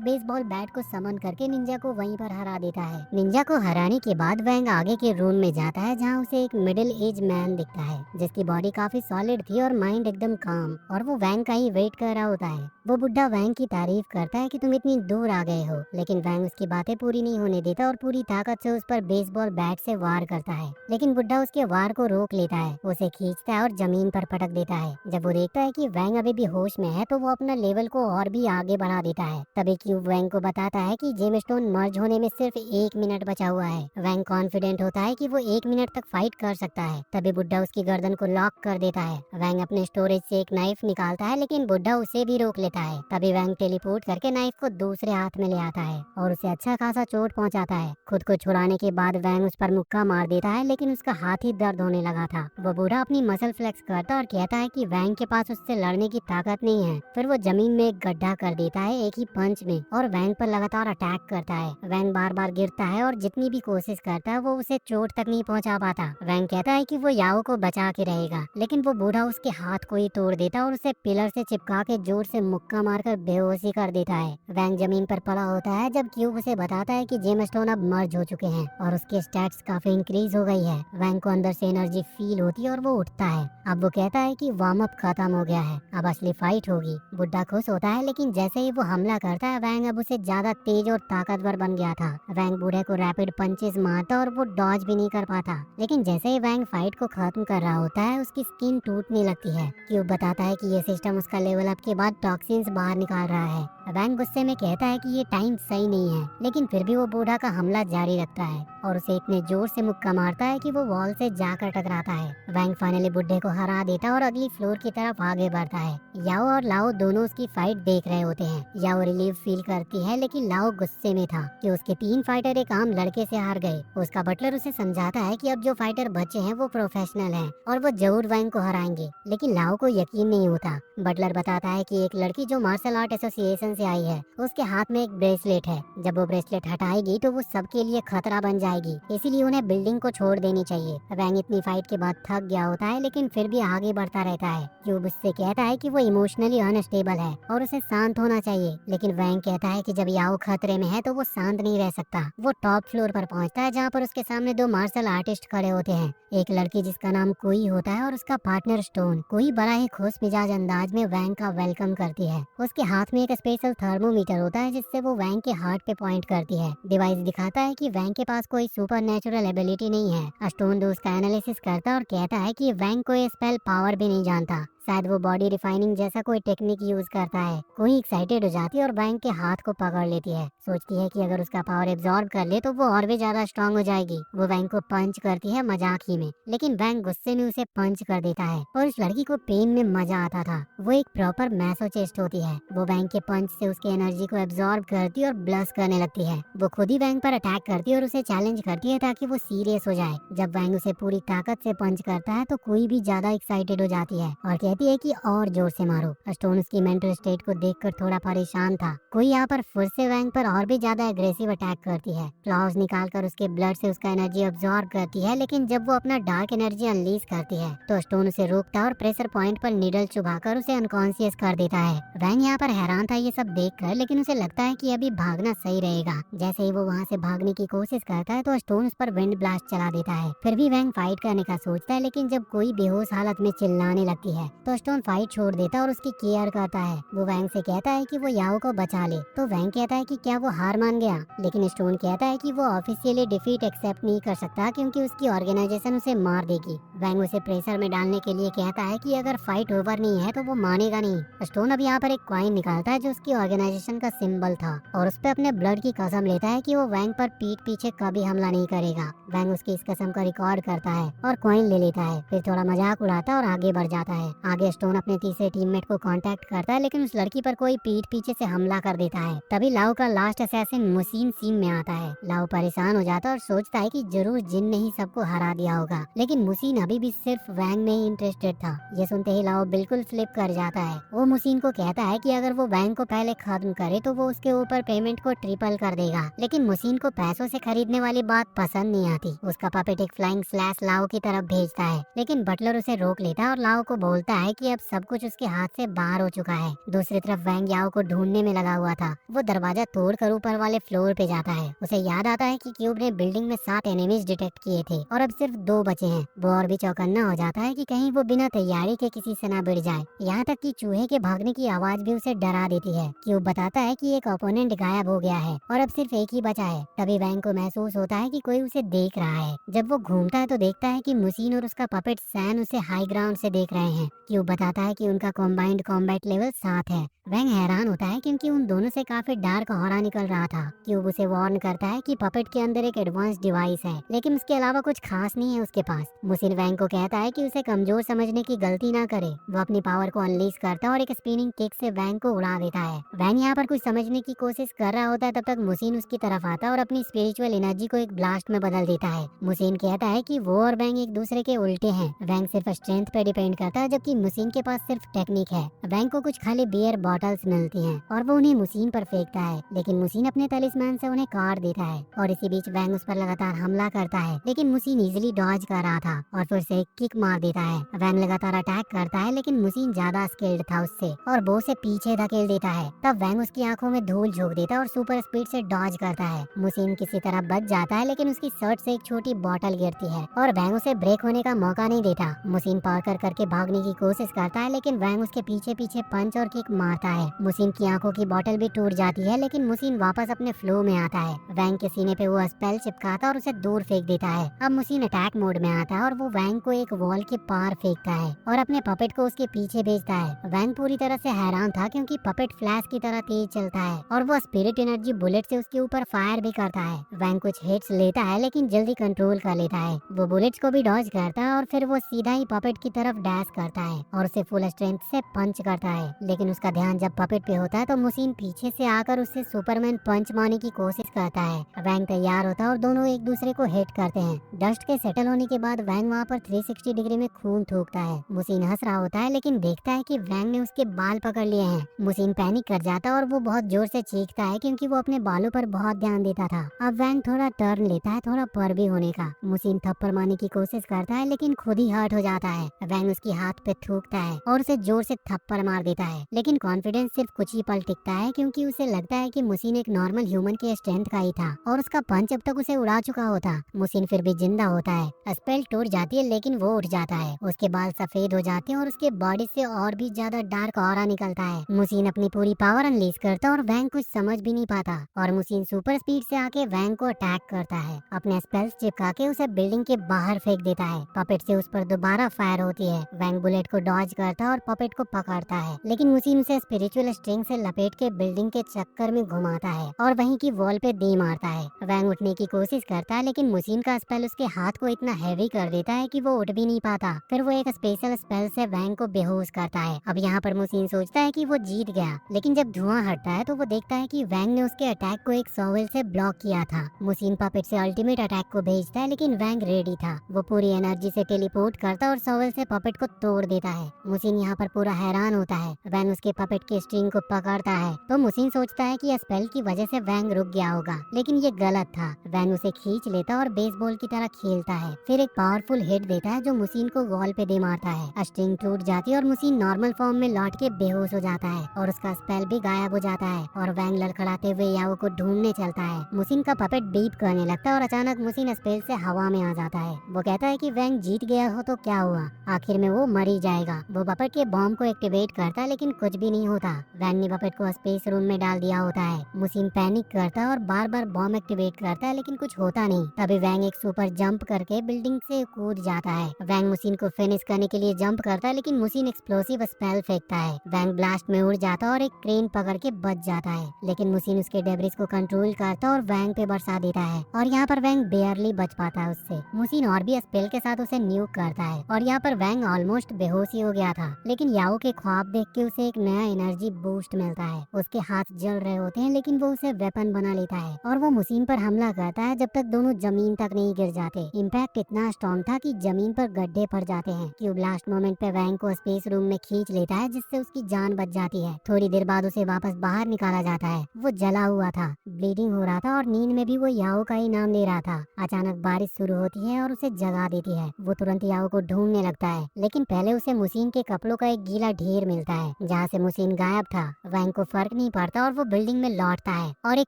बेसबॉल बैट को समन करके निंजा को वहीं पर हरा देता है। निंजा को हराने के बाद वैंग आगे के रूम में जाता है जहाँ उसे एक मिडिल एज मैन दिखता है जिसकी बॉडी काफी सॉलिड थी और माइंड एकदम काम, और वो वैंग का ही वेट कर रहा होता है। वो बुढ़ा वैंग की तारीफ करता है कि तुम इतनी दूर आ गए हो, लेकिन वैंग उसकी बातें पूरी नहीं होने देता और पूरी ताकत से उस पर बेसबॉल बैट से वार करता है, लेकिन बुढ़ा उसके वार को रोक लेता है, उसे खींचता है और जमीन पर पटक देता है। जब वो देखता है कि वैंग अभी भी होश में है तो वो अपना लेवल को और भी आगे बढ़ा देता है। तभी क्यूब वैंग को बताता है कि जेम स्टोन मर्ज होने में सिर्फ 1 मिनट बचा हुआ है। वैंग कॉन्फिडेंट होता है कि वो 1 मिनट तक फाइट कर सकता है। तभी बुढ़ा उसकी गर्दन को लॉक कर देता है। वैंग अपने स्टोरेज से एक नाइफ निकालता है, लेकिन बुढ़ा उसे भी रोक लेता है। तभी वैंग टेलीपोर्ट करके नाइफ को दूसरे हाथ में ले आता है और उसे अच्छा खासा चोट पहुंचाता है। खुद को छुड़ाने के बाद वैंग उस पर मुक्का मार देता है, लेकिन उसका हाथ ही दर्द होने लगा था। वो बूढ़ा अपनी मसल फ्लेक्स करता और कहता है कि वैंग के पास उससे लड़ने की ताकत नहीं है। फिर वो जमीन में एक गड्ढा कर देता है एक ही पंच में और वैंग पर लगातार अटैक करता है। वैंग बार बार गिरता है और जितनी भी कोशिश करता है वो उसे चोट तक नहीं पहुंचा पाता। वैंग कहता है कि वो याओ को बचा के रहेगा, लेकिन वो बूढ़ा उसके हाथ को ही तोड़ देता और उसे पिलर से चिपका के जोर से मुक्का मारकर बेहोशी कर देता है। वैंग जमीन पर पड़ा होता है जब क्यूब उसे बताता है कि जेम स्टोन अब मर्ज हो चुके हैं और उसके स्टैट्स काफी इंक्रीज हो गई है। वैंग को अंदर से एनर्जी फील होती है और वो उठता है। अब वो कहता है कि वार्म अप खत्म हो गया है, अब असली फाइट होगी। बुड्ढा खुश होता है, लेकिन जैसे ही वो हमला करता है वैंग अब उसे ज्यादा तेज और ताकतवर बन गया था। वैंग बूढ़े को रैपिड पंचेस मारता और वो डॉज भी नहीं कर पाता, लेकिन जैसे ही वैंग फाइट को खत्म कर रहा होता है उसकी स्किन टूटने लगती है। क्यूब बताता है कि ये सिस्टम उसका लेवल अप के बाद टॉक्सिन्स बाहर निकाल रहा है। वैंग गुस्से में कहता है कि ये टाइम सही नहीं है, लेकिन फिर भी वो बूढ़ा का हमला जारी रखता है और उसे इतने जोर से मुक्का मारता है कि वो वॉल से जाकर टकराता है। वैंग फाइनली बुढ़े को हरा देता है और अगली फ्लोर की तरफ आगे बढ़ता है। याओ और लाओ दोनों उसकी फाइट देख रहे होते हैं। याओ रिलीव फील करती है, लेकिन लाओ गुस्से में था कि उसके 3 फाइटर एक आम लड़के से हार गए। उसका बटलर उसे समझाता है कि अब जो फाइटर बचे हैं वो प्रोफेशनल हैं और वो जरूर वैंग को हराएंगे, लेकिन लाओ को यकीन नहीं होता। बटलर बताता है कि एक लड़की जो मार्शल आर्ट एसोसिएशन से आई है उसके हाथ में एक ब्रेसलेट है, जब वो ब्रेसलेट हटाएगी तो वो सबके लिए खतरा बन जाएगी, इसीलिए उन्हें बिल्डिंग को छोड़ देनी चाहिए। वैंग इतनी फाइट के बाद थक गया होता है, लेकिन फिर भी आगे बढ़ता रहता है। क्यूब उससे कहता है कि वो इमोशनली अनस्टेबल है और उसे शांत होना चाहिए, लेकिन वैंग कहता है कि जब याओ खतरे में है तो वो शांत नहीं रह सकता। वो टॉप फ्लोर पर पहुंचता है जहाँ पर उसके सामने 2 मार्शल आर्टिस्ट खड़े होते हैं। एक लड़की जिसका नाम कोई होता है और उसका पार्टनर स्टोन। कोई बड़ा ही खुश मिजाज अंदाज में वैंग का वेलकम करती है। उसके हाथ में एक स्पेशल थर्मोमीटर होता है जिससे वो वैंग के हार्ट पे पॉइंट करती है। डिवाइस दिखाता है कि वैंग के पास कोई सुपर नेचुरल एबिलिटी नहीं है। स्टोन दो उसका एनालिसिस करता है और कहता है कि वैंग कोई स्पेल पावर भी नहीं जानता, शायद वो बॉडी रिफाइनिंग जैसा कोई टेक्निक यूज करता है। कोई एक्साइटेड हो जाती है और वैंग के हाथ को पकड़ लेती है। सोचती है कि अगर उसका पावर एब्जॉर्ब कर ले तो वो और भी ज्यादा स्ट्रांग हो जाएगी। वो वैंग को पंच करती है मजाक ही में, लेकिन वैंग गुस्से में उसे पंच कर देता है और उस लड़की को पेन में मजा आता था। वो एक प्रॉपर मैसोचिस्ट होती है। वो वैंग के पंच से उसके एनर्जी को एब्जॉर्ब करती है और ब्लश करने लगती है। वो खुद ही वैंग पर अटैक करती है और उसे चैलेंज करती है ताकि वो सीरियस हो जाए। जब वैंग उसे पूरी ताकत से पंच करता है तो कोई भी ज्यादा एक्साइटेड हो जाती है और कहती है कि और जोर से मारो। स्टोन उसकी मेंटल स्टेट को देखकर थोड़ा परेशान था। कोई यहाँ पर फिर से वैंग पर और भी ज्यादा एग्रेसिव अटैक करती है। क्लॉज निकालकर उसके ब्लड से उसका एनर्जी एब्जॉर्ब करती है, लेकिन जब वो अपना डार्क एनर्जी अनलीज करती है तो स्टोन उसे रोकता है और प्रेशर पॉइंट पर नीडल चुभाकर उसे अनकॉन्शियस कर देता है। वैंग यहाँ पर हैरान था ये सब देखकर, लेकिन उसे लगता है कि अभी भागना सही रहेगा। जैसे ही वो वहाँ से भागने की कोशिश करता है तो स्टोन उस पर विंड ब्लास्ट चला देता है। फिर भी वैंग फाइट करने का सोचता है, लेकिन जब कोई बेहोश हालत में चिल्लाने लगती है तो स्टोन फाइट छोड़ देता और उसकी केयर करता है। वो वैंग से कहता है कि वो याओ को बचा ले। तो वैंग कहता है कि क्या वो हार मान गया, लेकिन स्टोन कहता है कि वो ऑफिशियली डिफीट एक्सेप्ट नहीं कर सकता क्योंकि उसकी ऑर्गेनाइजेशन उसे मार देगी। वैंग उसे प्रेशर में डालने के लिए कहता है कि अगर फाइट ओवर नहीं है तो वो मानेगा नहीं। स्टोन अब यहाँ पर एक कॉइन निकालता है जो उसकी ऑर्गेनाइजेशन का सिंबल था और उस पे अपने ब्लड की कसम लेता है कि वो वैंग पर पीठ पीछे कभी हमला नहीं करेगा। वैंग उसकी इस कसम का रिकॉर्ड करता है और कॉइन ले लेता है, फिर थोड़ा मजाक उड़ाता है और आगे बढ़ जाता है। आगे स्टोन अपने तीसरे टीममेट को कांटेक्ट करता है, लेकिन उस लड़की पर कोई पीठ पीछे से हमला कर देता है। तभी लाओ का लास्ट असैसिन मुसीन सीन में आता है। लाओ परेशान हो जाता है और सोचता है कि जरूर जिन ने ही सबको हरा दिया होगा, लेकिन मुसीन अभी भी सिर्फ वैंग में ही इंटरेस्टेड था। ये सुनते ही लाओ बिल्कुल फ्लिप कर जाता है। वो मुसीन को कहता है कि अगर वो वैंग को पहले खत्म करे तो वो उसके ऊपर पेमेंट को ट्रिपल कर देगा, लेकिन मुसीन को पैसों से खरीदने वाली बात पसंद नहीं आती। उसका पपेट एक फ्लाइंग स्लैश लाओ की तरफ भेजता है, लेकिन बटलर उसे रोक लेता है और लाओ को बोलता है कि अब सब कुछ उसके हाथ से बाहर हो चुका है। दूसरी तरफ वैंग याओ को ढूंढने में लगा हुआ था। वो दरवाजा तोड़कर ऊपर वाले फ्लोर पे जाता है। उसे याद आता है कि क्यूब ने बिल्डिंग में 7 एनिमीज डिटेक्ट किए थे और अब सिर्फ 2 बचे हैं। वो और भी चौकन्ना हो जाता है कि कहीं वो बिना तैयारी के किसी से न भिड़ जाए। यहाँ तक कि चूहे के भागने की आवाज भी उसे डरा देती है। क्यूब बताता है कि एक ओपोनेंट गायब हो गया है और अब सिर्फ एक ही बचा है। तभी वैंग को महसूस होता है कि कोई उसे देख रहा है। जब वो घूमता है तो देखता है कि मुसीन और उसका पपेट सैन उसे हाई ग्राउंड से देख रहे हैं। क्यूब बताता है कि उनका कॉम्बाइंड कॉम्बैट लेवल 7 है। वैंग हैरान होता है क्योंकि उन दोनों से काफी डार्क ऑरा निकल रहा था। क्यूब उसे वार्न करता है कि पपेट के अंदर एक एडवांस डिवाइस है, लेकिन उसके अलावा कुछ खास नहीं है उसके पास। मुसीन वैंग को कहता है कि उसे कमजोर समझने की गलती ना करे। वो अपनी पावर को अनलीज करता है और एक स्पिनिंग किक से वैंग को उड़ा देता है। वैंग यहाँ पर कुछ समझने की कोशिश कर रहा होता है, तब तक मुसीन उसकी तरफ आता है और अपनी स्पिरिचुअल एनर्जी को एक ब्लास्ट में बदल देता है। मुसीन कहता है कि वो और वैंग एक दूसरे के उल्टे हैं। वैंग सिर्फ स्ट्रेंथ पे डिपेंड करता है, जबकि मुसीन के पास सिर्फ टेक्निक है। वैंग को कुछ खाली बियर बॉटल्स मिलती हैं और वो उन्हें मुसीन पर फेंकता है, लेकिन मुसीन अपने तलिस्मान से उन्हें काट देता है। और इसी बीच वैंग उस पर लगातार हमला करता है, लेकिन मुसीन इजीली डॉज कर रहा था और फिर से एक किक मार देता है। वैंग लगातार अटैक करता है, लेकिन मुसीन ज्यादा स्किल्ड था उससे और वो उसे पीछे धकेल देता है। तब वैंग उसकी आंखों में धूल झोंक देता है और सुपर स्पीड से डॉज करता है। मुसीन किसी तरह बच जाता है, लेकिन उसकी शर्ट से एक छोटी बॉटल गिरती है और वैंग उसे ब्रेक होने का मौका नहीं देता। मुसीन पार करके भागने की कोशिश करता है, लेकिन वैंग उसके पीछे पीछे पंच और किक मारता है। मुसीन की आंखों की बोतल भी टूट जाती है, लेकिन मुसीन वापस अपने फ्लो में आता है। वैंग के सीने पे वो स्पेल चिपकाता और उसे दूर फेंक देता है। अब मुसीन अटैक मोड में आता है और वो वैंग को एक वॉल के पार फेंकता है और अपने पपेट को उसके पीछे भेजता है। वैंग पूरी तरह से हैरान था क्योंकि पपेट फ्लैश की तरह तेज चलता है और वो स्पिरिट एनर्जी बुलेट से उसके ऊपर फायर भी करता है। वैंग कुछ हिट्स लेता है, लेकिन जल्दी कंट्रोल कर लेता है। वो बुलेट्स को भी डॉज करता है और फिर वो सीधा ही पपेट की तरफ डैश करता है और उसे फुल स्ट्रेंथ से पंच करता है। लेकिन उसका ध्यान जब पपेट पे होता है तो मुसीन पीछे से आकर उससे सुपरमैन पंच मारने की कोशिश करता है। वैंग तैयार होता है और दोनों एक दूसरे को हिट करते हैं। डस्ट के सेटल होने के बाद वैंग वहाँ पर 360 डिग्री में खून थूकता है। मुसीन हंस रहा होता है, लेकिन देखता है कि वैंग ने उसके बाल पकड़ लिए हैं। मुसीन पैनिक कर जाता है और वो बहुत जोर से चीखता है क्योंकि वो अपने बालों पर बहुत ध्यान देता था। अब वैंग थोड़ा टर्न लेता है, थोड़ा पर भी होने का। मुसीन थप्पड़ मारने की कोशिश करता है, लेकिन खुद ही हर्ट हो जाता है। वैंग उसकी हाथ पे थूकता है और उसे जोर से थप्पड़ मार देता है, लेकिन कॉन्फिडेंस सिर्फ कुछ ही पल टिकता है क्योंकि उसे लगता है कि मुसीन एक नॉर्मल ह्यूमन के स्ट्रेंथ का ही था और उसका पंच अब तक उसे उड़ा चुका होता। मुसीन फिर भी जिंदा होता है। स्पेल टूट जाती है, लेकिन वो उठ जाता है। उसके बाल सफेद हो जाते हैं और उसके बॉडी से और भी ज्यादा डार्क ऑरा निकलता है। मुसीन अपनी पूरी पावर अनलीज करता है और वैंग कुछ समझ भी नहीं पाता और मुसीन सुपर स्पीड से आके वैंग को अटैक करता है। अपने स्पेल्स चिपका के उसे बिल्डिंग के बाहर फेंक देता है। पपेट से उस पर दोबारा फायर होती है। वैंग बुलेट को डॉज करता है और पपेट को पकड़ता है, लेकिन मुसीन उसे स्पिरिचुअल स्ट्रिंग से लपेट के बिल्डिंग के चक्कर में घुमाता है और वहीं की वॉल पे दे मारता है। वैंग उठने की कोशिश करता है, लेकिन मुसीन का स्पेल उसके हाथ को इतना हैवी कर देता है कि वो उठ भी नहीं पाता। फिर वो एक स्पेशल स्पेल से वैंग को बेहोश करता है। अब यहाँ पर मुसीन सोचता है कि वो जीत गया, लेकिन जब धुआं हटता है तो वो देखता है कि वैंग ने उसके अटैक को एक शॉवेल से ब्लॉक किया था। मुसीन पपेट से अल्टीमेट अटैक को भेजता है, लेकिन वैंग रेडी था। वो पूरी एनर्जी से टेलीपोर्ट करता और शॉवेल से पपेट को तोड़ देता है। मुसीन यहाँ पर पूरा हैरान होता है। वैंग उसके पपेट की स्ट्रिंग को पकड़ता है तो मुसीन सोचता है कि स्पेल की वजह से वैंग रुक गया होगा, लेकिन ये गलत था। वैंग उसे खींच लेता और बेसबॉल की तरह खेलता है। फिर एक पावरफुल हिट देता है जो मुसीन को वॉल पे दे मारता है। स्ट्रिंग टूट जाती है और मुसीन नॉर्मल फॉर्म में लौट के बेहोश हो जाता है और उसका स्पेल भी गायब हो जाता है और वैंग लड़खड़ाते हुए याओ को ढूंढने चलता है। मुसीन का पपेट बीप करने लगता है और अचानक मुसीन स्पेल से हवा में आ जाता है। वो कहता है कि वैंग जीत गया हो तो क्या हुआ, आखिर में वो मर ही जाए। जाएगा। वो पपेट के बॉम्ब को एक्टिवेट करता है लेकिन कुछ भी नहीं होता। वैंग ने पपेट को स्पेस रूम में डाल दिया होता है। मुसीन पैनिक करता है और बार बार बॉम्ब एक्टिवेट करता है लेकिन कुछ होता नहीं। तभी वैंग एक सुपर जंप करके बिल्डिंग से कूद जाता है। वैंग मुसीन को फिनिश करने के लिए जंप करता है लेकिन मुसीन एक्सप्लोसिव स्पेल फेंकता है। वैंग ब्लास्ट में उड़ जाता है और एक क्रेन पकड़ के बच जाता है, लेकिन मुसीन उसके डेब्रिस को कंट्रोल करता है और वैंग पे बरसा देता है और यहाँ पर वैंग बेयरली बच पाता है उससे। मुसीन और भी स्पेल के साथ उसे न्यूक करता है और यहाँ पर वैंग ऑलमोस्ट बेहोश ही हो गया था, लेकिन याओ के ख्वाब देख के उसे एक नया एनर्जी बूस्ट मिलता है। उसके हाथ जल रहे होते हैं लेकिन वो उसे वेपन बना लेता है और वो मुसीन पर हमला करता है जब तक दोनों जमीन तक नहीं गिर जाते। इम्पैक्ट इतना स्ट्रॉन्ग था कि जमीन पर गड्ढे पड़ जाते हैं। क्यूब लास्ट मोमेंट पे वैंग को स्पेस रूम में खींच लेता है जिससे उसकी जान बच जाती है। थोड़ी देर बाद उसे वापस बाहर निकाला जाता है। वो जला हुआ था, ब्लीडिंग हो रहा था और नींद में भी वो याओ का ही नाम ले रहा था। अचानक बारिश शुरू होती है और उसे जगा देती है। वो तुरंत याओ को ढूंढने लगता है, लेकिन पहले उसे मुसीन के कपड़ों का एक गीला ढेर मिलता है जहाँ से मुसीन गायब था। वैंग को फर्क नहीं पड़ता और वो बिल्डिंग में लौटता है और एक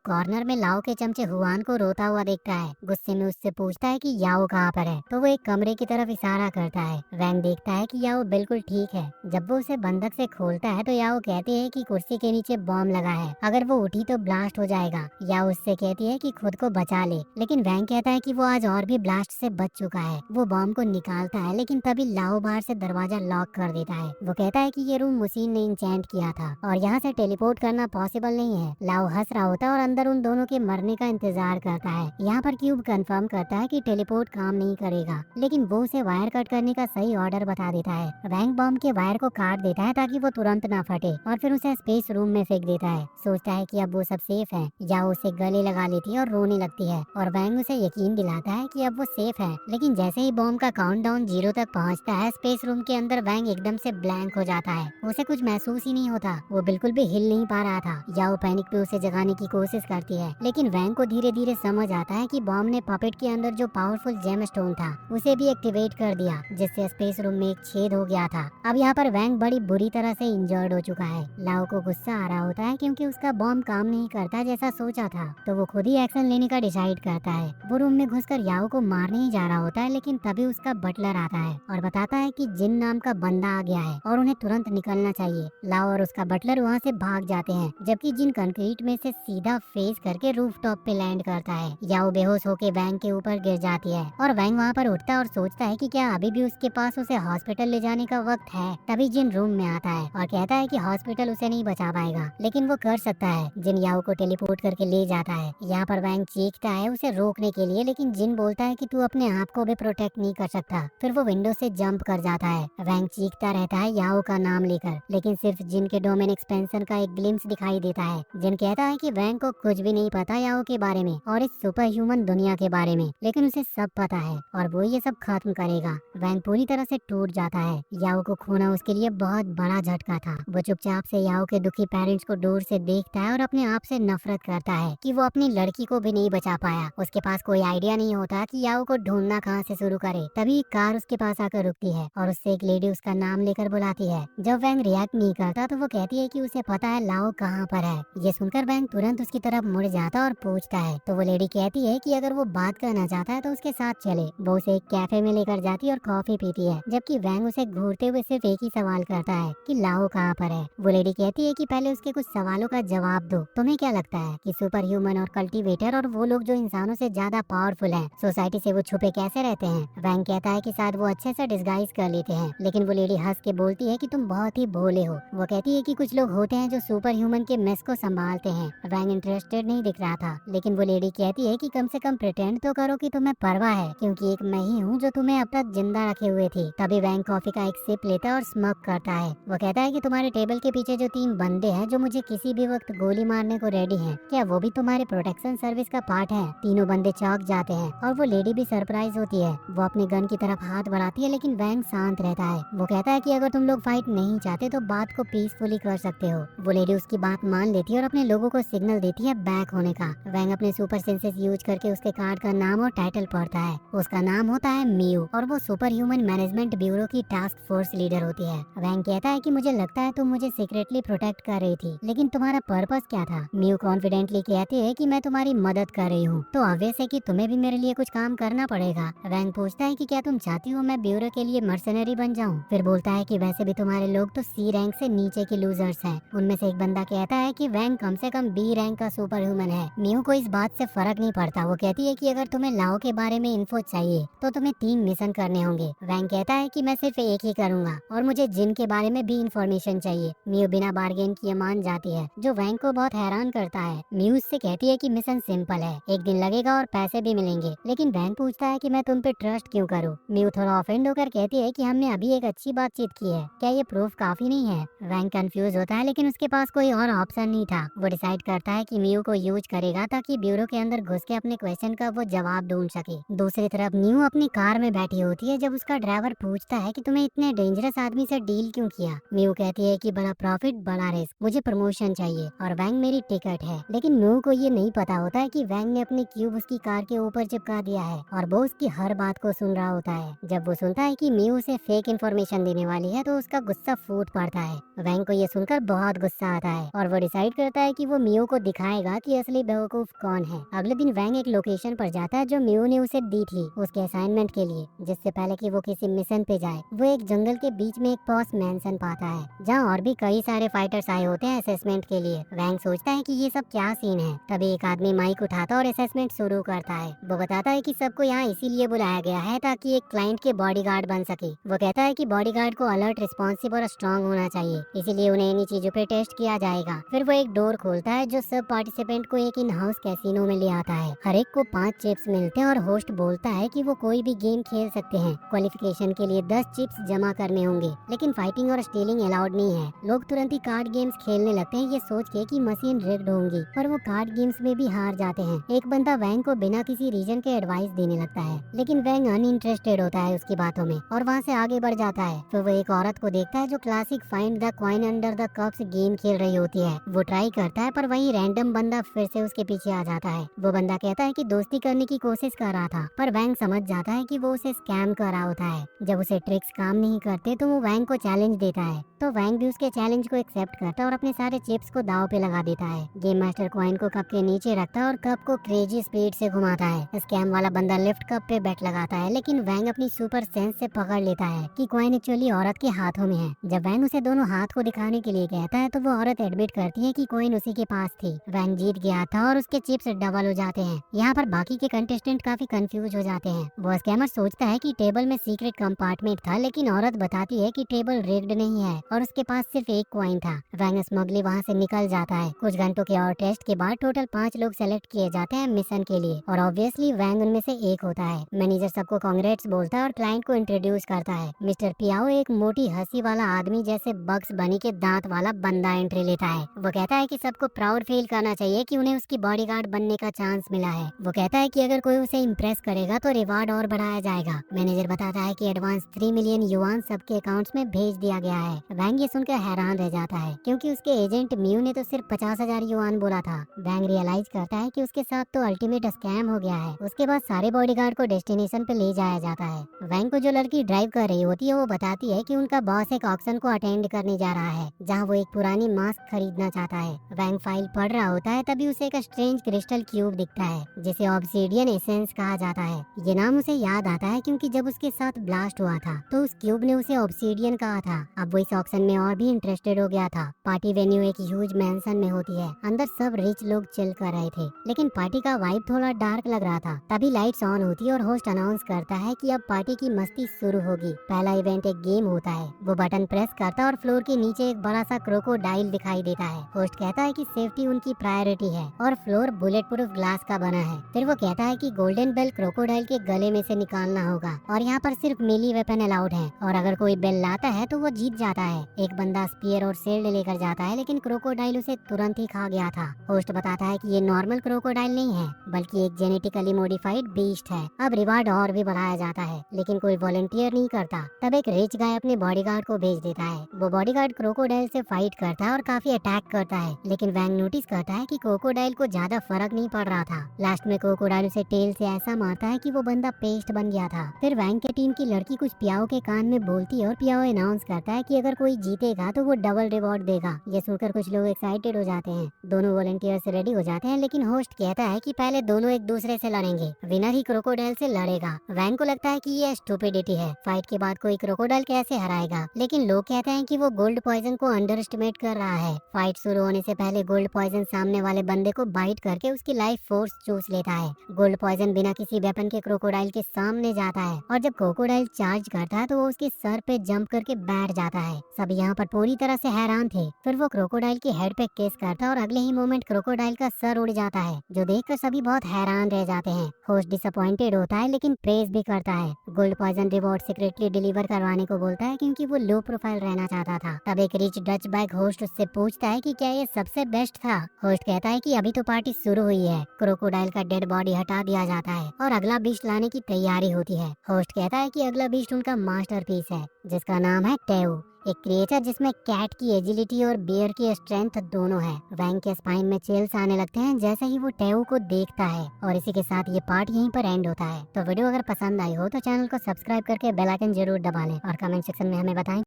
कॉर्नर में लाओ के चमचे हुआन को रोता हुआ देखता है। गुस्से में उससे पूछता है कि याओ कहाँ पर है, तो वो एक कमरे की तरफ इशारा करता है। वैंग देखता है कि याओ बिल्कुल ठीक है। जब वो उसे बंधक से खोलता है तो याओ कहती है कि कुर्सी के नीचे बॉम्ब लगा है, अगर वो उठी तो ब्लास्ट हो जाएगा। याओ उससे कहती है कि खुद को बचा ले, लेकिन वैंग कहता है कि वो आज और भी ब्लास्ट से बच चुका है। वो बॉम्ब को निकालता है लेकिन तभी लाओ बाहर से दरवाजा लॉक कर देता है। वो कहता है कि ये रूम मुसीन ने इंचेंट किया था और यहाँ से टेलीपोर्ट करना पॉसिबल नहीं है। लाओ हंस रहा होता है और अंदर उन दोनों के मरने का इंतजार करता है। यहाँ पर क्यूब कंफर्म करता है कि टेलीपोर्ट काम नहीं करेगा, लेकिन वो उसे वायर कट करने का सही ऑर्डर बता देता है। वैंग बॉम्ब के वायर को काट देता है ताकि वो तुरंत ना फटे और फिर उसे स्पेस रूम में फेंक देता है। सोचता है कि अब वो सब सेफ है। या उसे गले लगा लेती है और रोने लगती है और वैंग उसे यकीन दिलाता है कि अब वो सेफ है। लेकिन जैसे ही बॉम्ब का काउंटडाउन 0 तक पहुंचता है, स्पेस रूम के अंदर वैंग एकदम से ब्लैंक हो जाता है। उसे कुछ महसूस ही नहीं होता, वो बिल्कुल भी हिल नहीं पा रहा था। याओ पैनिक में उसे जगाने की कोशिश करती है, लेकिन वैंग को धीरे धीरे समझ आता है कि बॉम्ब ने पपेट के अंदर जो पावरफुल जेम स्टोन था उसे भी एक्टिवेट कर दिया, जिससे स्पेस रूम में एक छेद हो गया था। अब यहाँ पर वैंग बड़ी बुरी तरह से इंजर्ड हो चुका है। लाओ को गुस्सा आ रहा होता है क्योंकि उसका बॉम्ब काम नहीं करता जैसा सोचा था, तो वो खुद ही एक्शन लेने का डिसाइड करता है। वो रूम में घुसकर याओ को मारने ही जा रहा होता है, लेकिन तभी उसका बटलर आता है और बताता है कि जिन नाम का बंदा आ गया है और उन्हें तुरंत निकलना चाहिए। लाओ और उसका बटलर वहाँ से भाग जाते हैं, जबकि जिन कंक्रीट में से सीधा फेस करके रूफ टॉप पे लैंड करता है। याओ बेहोश होके वैंग के ऊपर गिर जाती है और वैंग वहाँ पर उठता है और सोचता है कि क्या अभी भी उसके पास उसे हॉस्पिटल ले जाने का वक्त है। तभी जिन रूम में आता है और कहता है कि हॉस्पिटल उसे नहीं बचा पाएगा, लेकिन वो कर सकता है। जिन याओ को टेलीपोर्ट करके ले जाता है। यहाँ पर वैंग चीखता है उसे रोकने के लिए, लेकिन जिन बोलता है कि तू अपने आप को भी प्रोटेक्ट नहीं कर सकता। फिर वो विंडो से जंप कर जाता है। वैंग चीखता रहता है याओ का नाम लेकर, लेकिन सिर्फ जिन के डोमेन एक्सपेंशन का एक ग्लिम्स दिखाई देता है। जिन कहता है कि वैंग को कुछ भी नहीं पता याओ के बारे में और इस सुपर ह्यूमन दुनिया के बारे में, लेकिन उसे सब पता है और वो ये सब खत्म करेगा। वैंग पूरी तरह से टूट जाता है। याओ को खोना उसके लिए बहुत बड़ा झटका था। वो चुपचाप से याओ के दुखी पेरेंट्स को दूर से देखता है और अपने आप से नफरत करता है कि वो अपनी लड़की को भी नहीं बचा पाया। उसके पास कोई आइडिया नहीं होता कि याओ को ढूंढना कहाँ से शुरू करे। तभी एक कार उसके पास आकर रुकती है और उससे एक लेडी उसका नाम लेकर बुलाती है। जब वैंग रिएक्ट नहीं करता तो वो कहती है कि उसे पता है लाओ कहाँ पर है। ये सुनकर वैंग तुरंत उसकी तरफ मुड़ जाता और पूछता है, तो वो लेडी कहती है कि अगर वो बात करना चाहता है तो उसके साथ चले। वो उसे एक कैफे में लेकर जाती है और कॉफी पीती है, जबकि वैंग उसे घूरते हुए सिर्फ एक ही सवाल करता है कि लाओ कहाँ पर है। वो लेडी कहती है कि पहले उसके कुछ सवालों का जवाब दो। तुम्हें क्या लगता है कि सुपर ह्यूमन और कल्टीवेटर और वो लोग जो इंसानों से ज्यादा पावरफुल हैं, सोसाइटी से वो छुपे कैसे रहते हैं? वैंग कहता है कि शायद वो अच्छे से डिस्गाइज कर लेते हैं, लेकिन वो लेडी हंस के बोलती है कि तुम बहुत ही भोले हो। वो कहती है कि कुछ लोग होते हैं जो सुपर ह्यूमन के मेस को संभालते हैं। वैंग इंटरेस्टेड नहीं दिख रहा था, लेकिन वो लेडी कहती है कि कम से कम प्रिटेंड तो करो कि तुम्हें परवाह है, क्योंकि एक मैं ही हूँ जो तुम्हें अब तक जिंदा रखे हुए थी। तभी वैंग कॉफी का एक सिप लेता है और स्मोक करता है। वो कहता है कि तुम्हारे टेबल के पीछे जो 3 बंदे हैं जो मुझे किसी भी वक्त गोली मारने को रेडी हैं, क्या वो भी तुम्हारे प्रोटेक्शन सर्विस का पार्ट है? तीनों बंदे चौंक जाते हैं और वो लेडी भी सरप्राइज होती है। वो अपने गन की तरफ हाथ बढ़ाती है, लेकिन वैंग शांत रहता है। वो कहता है कि अगर तुम लोग फाइट नहीं चाहते तो बात को पीसफुली कर सकते हो। वो लेडी उसकी बात मान लेती है और अपने लोगों को सिग्नल देती है बैक होने का। वैंग अपने सुपर सेंसेस यूज करके उसके कार्ड का नाम और टाइटल पढ़ता है। उसका नाम होता है मियू और वो सुपर ह्यूमन मैनेजमेंट ब्यूरो की टास्क फोर्स लीडर होती है। वैंग कहता है कि मुझे लगता है तुम मुझे सीक्रेटली प्रोटेक्ट कर रही थी, लेकिन तुम्हारा पर्पस क्या था? मियू कॉन्फिडेंटली कहती है कि मैं तुम्हारी मदद कर रही हूँ, तो ऑब्वियस है कि तुम्हें भी मेरे लिए कुछ काम करना पड़ेगा। वैंग पूछता है कि क्या तुम चाहती हो मैं ब्यूरो के लिए मर्सनरी बन जाऊँ? हूँ। फिर बोलता है कि वैसे भी तुम्हारे लोग तो सी रैंक से नीचे के लूजर्स हैं। उनमें से एक बंदा कहता है कि वैंग कम से कम बी रैंक का सुपर ह्यूमन है। मियू को इस बात से फर्क नहीं पड़ता। वो कहती है कि अगर तुम्हें लाओ के बारे में इन्फो चाहिए तो तुम्हें 3 मिशन करने होंगे। वैंग कहता है कि मैं सिर्फ एक ही करूंगा और मुझे जिन के बारे में भी इंफॉर्मेशन चाहिए। मियू बिना बार्गेन किए मान जाती है, जो वैंग को बहुत हैरान करता है। मियू उससे कहती है कि मिशन सिंपल है, एक दिन लगेगा और पैसे भी मिलेंगे। लेकिन वैंग पूछता है कि मैं तुम पे ट्रस्ट क्यों करूं। मियू थोड़ा ऑफेंड होकर कहती है कि हमने अभी एक अच्छी बातचीत की है, क्या ये प्रूफ काफी नहीं है। वैंग कंफ्यूज होता है, लेकिन उसके पास कोई और ऑप्शन नहीं था। वो डिसाइड करता है कि मियू को यूज करेगा ताकि ब्यूरो के अंदर घुस के अपने क्वेश्चन का वो जवाब ढूंढ सके। दूसरी तरफ मियू अपनी कार में बैठी होती है जब उसका ड्राइवर पूछता है कि तुम्हें इतने डेंजरस आदमी से डील क्यों किया। मियू कहती है कि बड़ा प्रॉफिट बड़ा रिस्क, मुझे प्रमोशन चाहिए और वैंग मेरी टिकट है। लेकिन मियू को ये नहीं पता होता है कि वैंग ने अपनी क्यूब उसकी कार के ऊपर चिपका दिया है और वो उसकी हर बात को सुन रहा होता है। जब वो सुनता है कि मियू उसे फेक इन्फॉर्मेशन देने वाली है तो उसका गुस्सा फूट पड़ता है। वैंग को ये सुनकर बहुत गुस्सा आता है और वो डिसाइड करता है कि वो मियू को दिखाएगा कि असली बेवकूफ कौन है। अगले दिन वैंग एक लोकेशन पर जाता है जो मियू ने उसे दी थी उसके असाइनमेंट के लिए। जिससे पहले कि वो किसी मिशन पे जाए, वो एक जंगल के बीच में एक पॉस मैंसन पाता है जहाँ और भी कई सारे फाइटर्स आए होते हैं असेसमेंट के लिए। वैंग सोचता है कि ये सब क्या सीन है। तभी एक आदमी माइक उठाता और असेसमेंट शुरू करता है। वो बताता है कि सबको यहाँ इसीलिए बुलाया गया है ताकि एक क्लाइंट के बॉडीगार्ड बन सके। वो कहता है कि बॉडीगार्ड को अलर्ट, रिस्पॉन्सिव और स्ट्रॉन्ग होना चाहिए, इसीलिए उन्हें इन्हीं चीजों पे टेस्ट किया जाएगा। फिर वो एक डोर खोलता है जो सब पार्टिसिपेंट को एक इन हाउस कैसीनो में ले आता है। हर एक को 5 चिप्स मिलते हैं और होस्ट बोलता है कि वो कोई भी गेम खेल सकते हैं। क्वालिफिकेशन के लिए 10 चिप्स जमा करने होंगे, लेकिन फाइटिंग और स्टीलिंग अलाउड नहीं है। लोग तुरंत ही कार्ड गेम्स खेलने लगते हैं ये सोच के कि मशीन रिग्ड होंगी, पर वो कार्ड गेम्स में भी हार जाते हैं। एक बंदा वैंग को बिना किसी रीजन के एडवाइस देने लगता है, लेकिन वैंग अनइंटरेस्टेड होता है उसकी बातों में और वहाँ से आगे बढ़ जाता है। फिर वो एक औरत को देखता है जो classic find the coin under the cups game खेल रही होती है। वो ट्राई करता है पर वही रैंडम बंदा फिर से उसके पीछे आ जाता है। वो बंदा कहता है कि दोस्ती करने की कोशिश कर रहा था, पर वैंग समझ जाता है कि वो उसे स्कैम कर रहा होता है। जब उसे ट्रिक्स काम नहीं करते तो वो वैंग को चैलेंज देता है, तो वैंग भी उसके चैलेंज को एक्सेप्ट करता है और अपने सारे चिप्स को दाव पे लगा देता है। गेम मास्टर कॉइन को कप के नीचे रखता है और कप को क्रेजी स्पीड से घुमाता है। स्कैम वाला बंदा लिफ्ट कप पे बेट लगाता है, लेकिन वैंग अपनी सुपर सेंस से पकड़ लेता है कि कॉइन एक्चुअली औरत के हाथों में है। जब वैंग उसे दोनों हाथ को दिखाने के लिए कहता है तो वो औरत एडमिट करती है कि कॉइन उसी के पास थी। वैंग जीत गया था और उसके चिप्स डबल हो जाते हैं। यहाँ पर बाकी के कंटेस्टेंट काफी कंफ्यूज हो जाते हैं। वो स्कैमर सोचता है कि टेबल में सीक्रेट कंपार्टमेंट था, लेकिन औरत बताती है कि टेबल रिग्ड नहीं है और उसके पास सिर्फ एक कॉइन था। वैंग स्मगली वहाँ से निकल जाता है। कुछ घंटों के और टेस्ट के बाद टोटल 5 लोग सेलेक्ट किए जाते हैं मिशन के लिए और ऑब्वियसली वैंग उनमें से एक होता है। मैनेजर सबको कांग्रेट्स बोलता है और क्लाइंट को इंट्रोड्यूस करता है। मिस्टर पियाओ एक मोटी हंसी वाला आदमी जैसे बक्स बनी के दांत वाला बंदा एंट्री लेता है। वो कहता है कि सबको प्राउड फील करना चाहिए कि उन्हें उसकी बॉडीगार्ड बनने का चांस मिला है। वो कहता है कि अगर कोई उसे इम्प्रेस करेगा तो रिवार्ड और बढ़ाया जाएगा। मैनेजर बताता है कि एडवांस 3 मिलियन युआन सबके अकाउंट्स में भेज दिया गया है। वैंग ये सुनकर हैरान रह जाता है क्योंकि उसके एजेंट मियू ने तो सिर्फ 50,000 युआन बोला था। वैंग रियलाइज करता है कि उसके साथ तो अल्टीमेट स्कैम हो गया है। उसके बाद सारे बॉडीगार्ड को डेस्टिनेशन पे ले जाया जाता है। वैंग को जो लड़की ड्राइव कर रही होती है वो बताती है कि उनका बॉस एक ऑक्शन को अटेंड करने जा रहा है जहाँ वो एक पुरानी मास्क खरीदना चाहता है। वैंग फाइल पढ़ रहा होता है तभी उसे एक स्ट्रेंज क्रिस्टल क्यूब दिखता है जिसे ऑब्सीडियन एसेंस कहा जाता है। ये नाम उसे याद आता है क्योंकि जब उसके साथ ब्लास्ट हुआ था तो उस क्यूब ने उसे ऑब्सीडियन कहा था। अब वो इस ऑक्शन में और भी इंटरेस्टेड हो गया था। पार्टी वेन्यू एक ह्यूज मैंसन में होती है। अंदर सब रिच लोग चिल कर रहे थे, लेकिन पार्टी का वाइब थोड़ा डार्क लग रहा था। तभी लाइट्स ऑन होती है और होस्ट अनाउंस करता है कि अब पार्टी की मस्ती शुरू होगी। पहला इवेंट एक गेम होता है। वो बटन प्रेस करता है और फ्लोर के नीचे एक बड़ा सा क्रोकोडाइल दिखाई देता है। होस्ट कहता है कि सेफ्टी उनकी प्रायोरिटी है और फ्लोर बुलेट प्रूफ ग्लास का बना है। फिर वो कहता है कि गोल्डन बेल क्रोकोडाइल के गले में से निकालना होगा और यहाँ पर सिर्फ मेली वेपन अलाउड है और अगर कोई बेल लाता है तो वो जीत जाता है। एक बंदा स्पीयर और शील्ड लेकर जाता है, लेकिन क्रोकोडाइल उसे तुरंत ही खा गया था। होस्ट बताता है कि ये नॉर्मल क्रोकोडाइल नहीं है बल्कि एक जेनेटिकली मॉडिफाइड बीस्ट है। अब रिवार्ड और भी बढ़ाया जाता है, लेकिन कोई वॉलंटियर नहीं करता। तब एक रिच गाय अपने बॉडीगार्ड को भेज देता है। वो बॉडीगार्ड क्रोकोडाइल से फाइट करता है और काफी अटैक करता है, लेकिन वैंग नोटिस करता है कि क्रोकोडाइल को ज्यादा फर्क नहीं पड़ रहा था। लास्ट में क्रोकोडाइल उसे टेल से ऐसा मारता है कि वो बंदा पेस्ट बन गया था। फिर वैंग के टीम की लड़की कुछ पियाओ के कान में बोलती है और पियाओ अनाउंस करता है कि अगर कोई जीतेगा तो वो डबल रिवॉर्ड देगा। ये सुनकर कुछ लोग एक्साइटेड हो जाते हैं। दोनों वॉलंटियर्स रेडी हो जाते हैं, लेकिन होस्ट कहता है कि पहले दोनों एक दूसरे से लड़ेंगे, विनर ही क्रोकोडाइल से लड़ेगा। वैंग को लगता है कि ये स्टुपिडिटी है। फाइट के बाद कोई क्रोकोडाइल कैसे हराएगा, लेकिन लोग कहते हैं कि वो गोल्ड पॉइजन को अंडर एस्टिमेट कर रहा है। फाइट शुरू होने से पहले गोल्ड पॉइजन सामने वाले बंदे को बाइट करके उसकी लाइफ फोर्स चूस लेता है। गोल्ड पॉइजन बिना किसी वेपन के क्रोकोडाइल के सामने जाता है और जब क्रोकोडाइल चार्ज करता है तो वो उसके सर पे जंप करके बैठ जाता है। सब यहाँ पर पूरी तरह से हैरान थे। फिर वो क्रोकोडाइल की हेड पे किस करता है और अगले ही मोमेंट क्रोकोडाइल का सर उड़ जाता है, जो देखकर सभी बहुत हैरान रह जाते हैं। होस्ट डिसअपॉइंटेड होता है लेकिन प्रेज भी करता है। Gold poison reward secretly deliver करवाने को बोलता है क्योंकि वो लो प्रोफाइल रहना चाहता था। तब एक रिच डच बैग होस्ट उससे पूछता है कि क्या ये सबसे बेस्ट था। होस्ट कहता है कि अभी तो पार्टी शुरू हुई है। क्रोकोडाइल का डेड बॉडी हटा दिया जाता है और अगला बीस्ट लाने की तैयारी होती है। होस्ट कहता है कि अगला बीस्ट उनका मास्टरपीस है जिसका नाम है टेऊ, एक क्रिएचर जिसमें कैट की एजिलिटी और बियर की स्ट्रेंथ दोनों है। वैंग के स्पाइन में चिल्स आने लगते हैं जैसे ही वो टेऊ को देखता है और इसी के साथ ये पार्ट यहीं पर एंड होता है। तो वीडियो अगर पसंद आई हो तो चैनल को सब्सक्राइब करके बेल आइकन जरूर दबा लें और कमेंट सेक्शन में हमें बताएं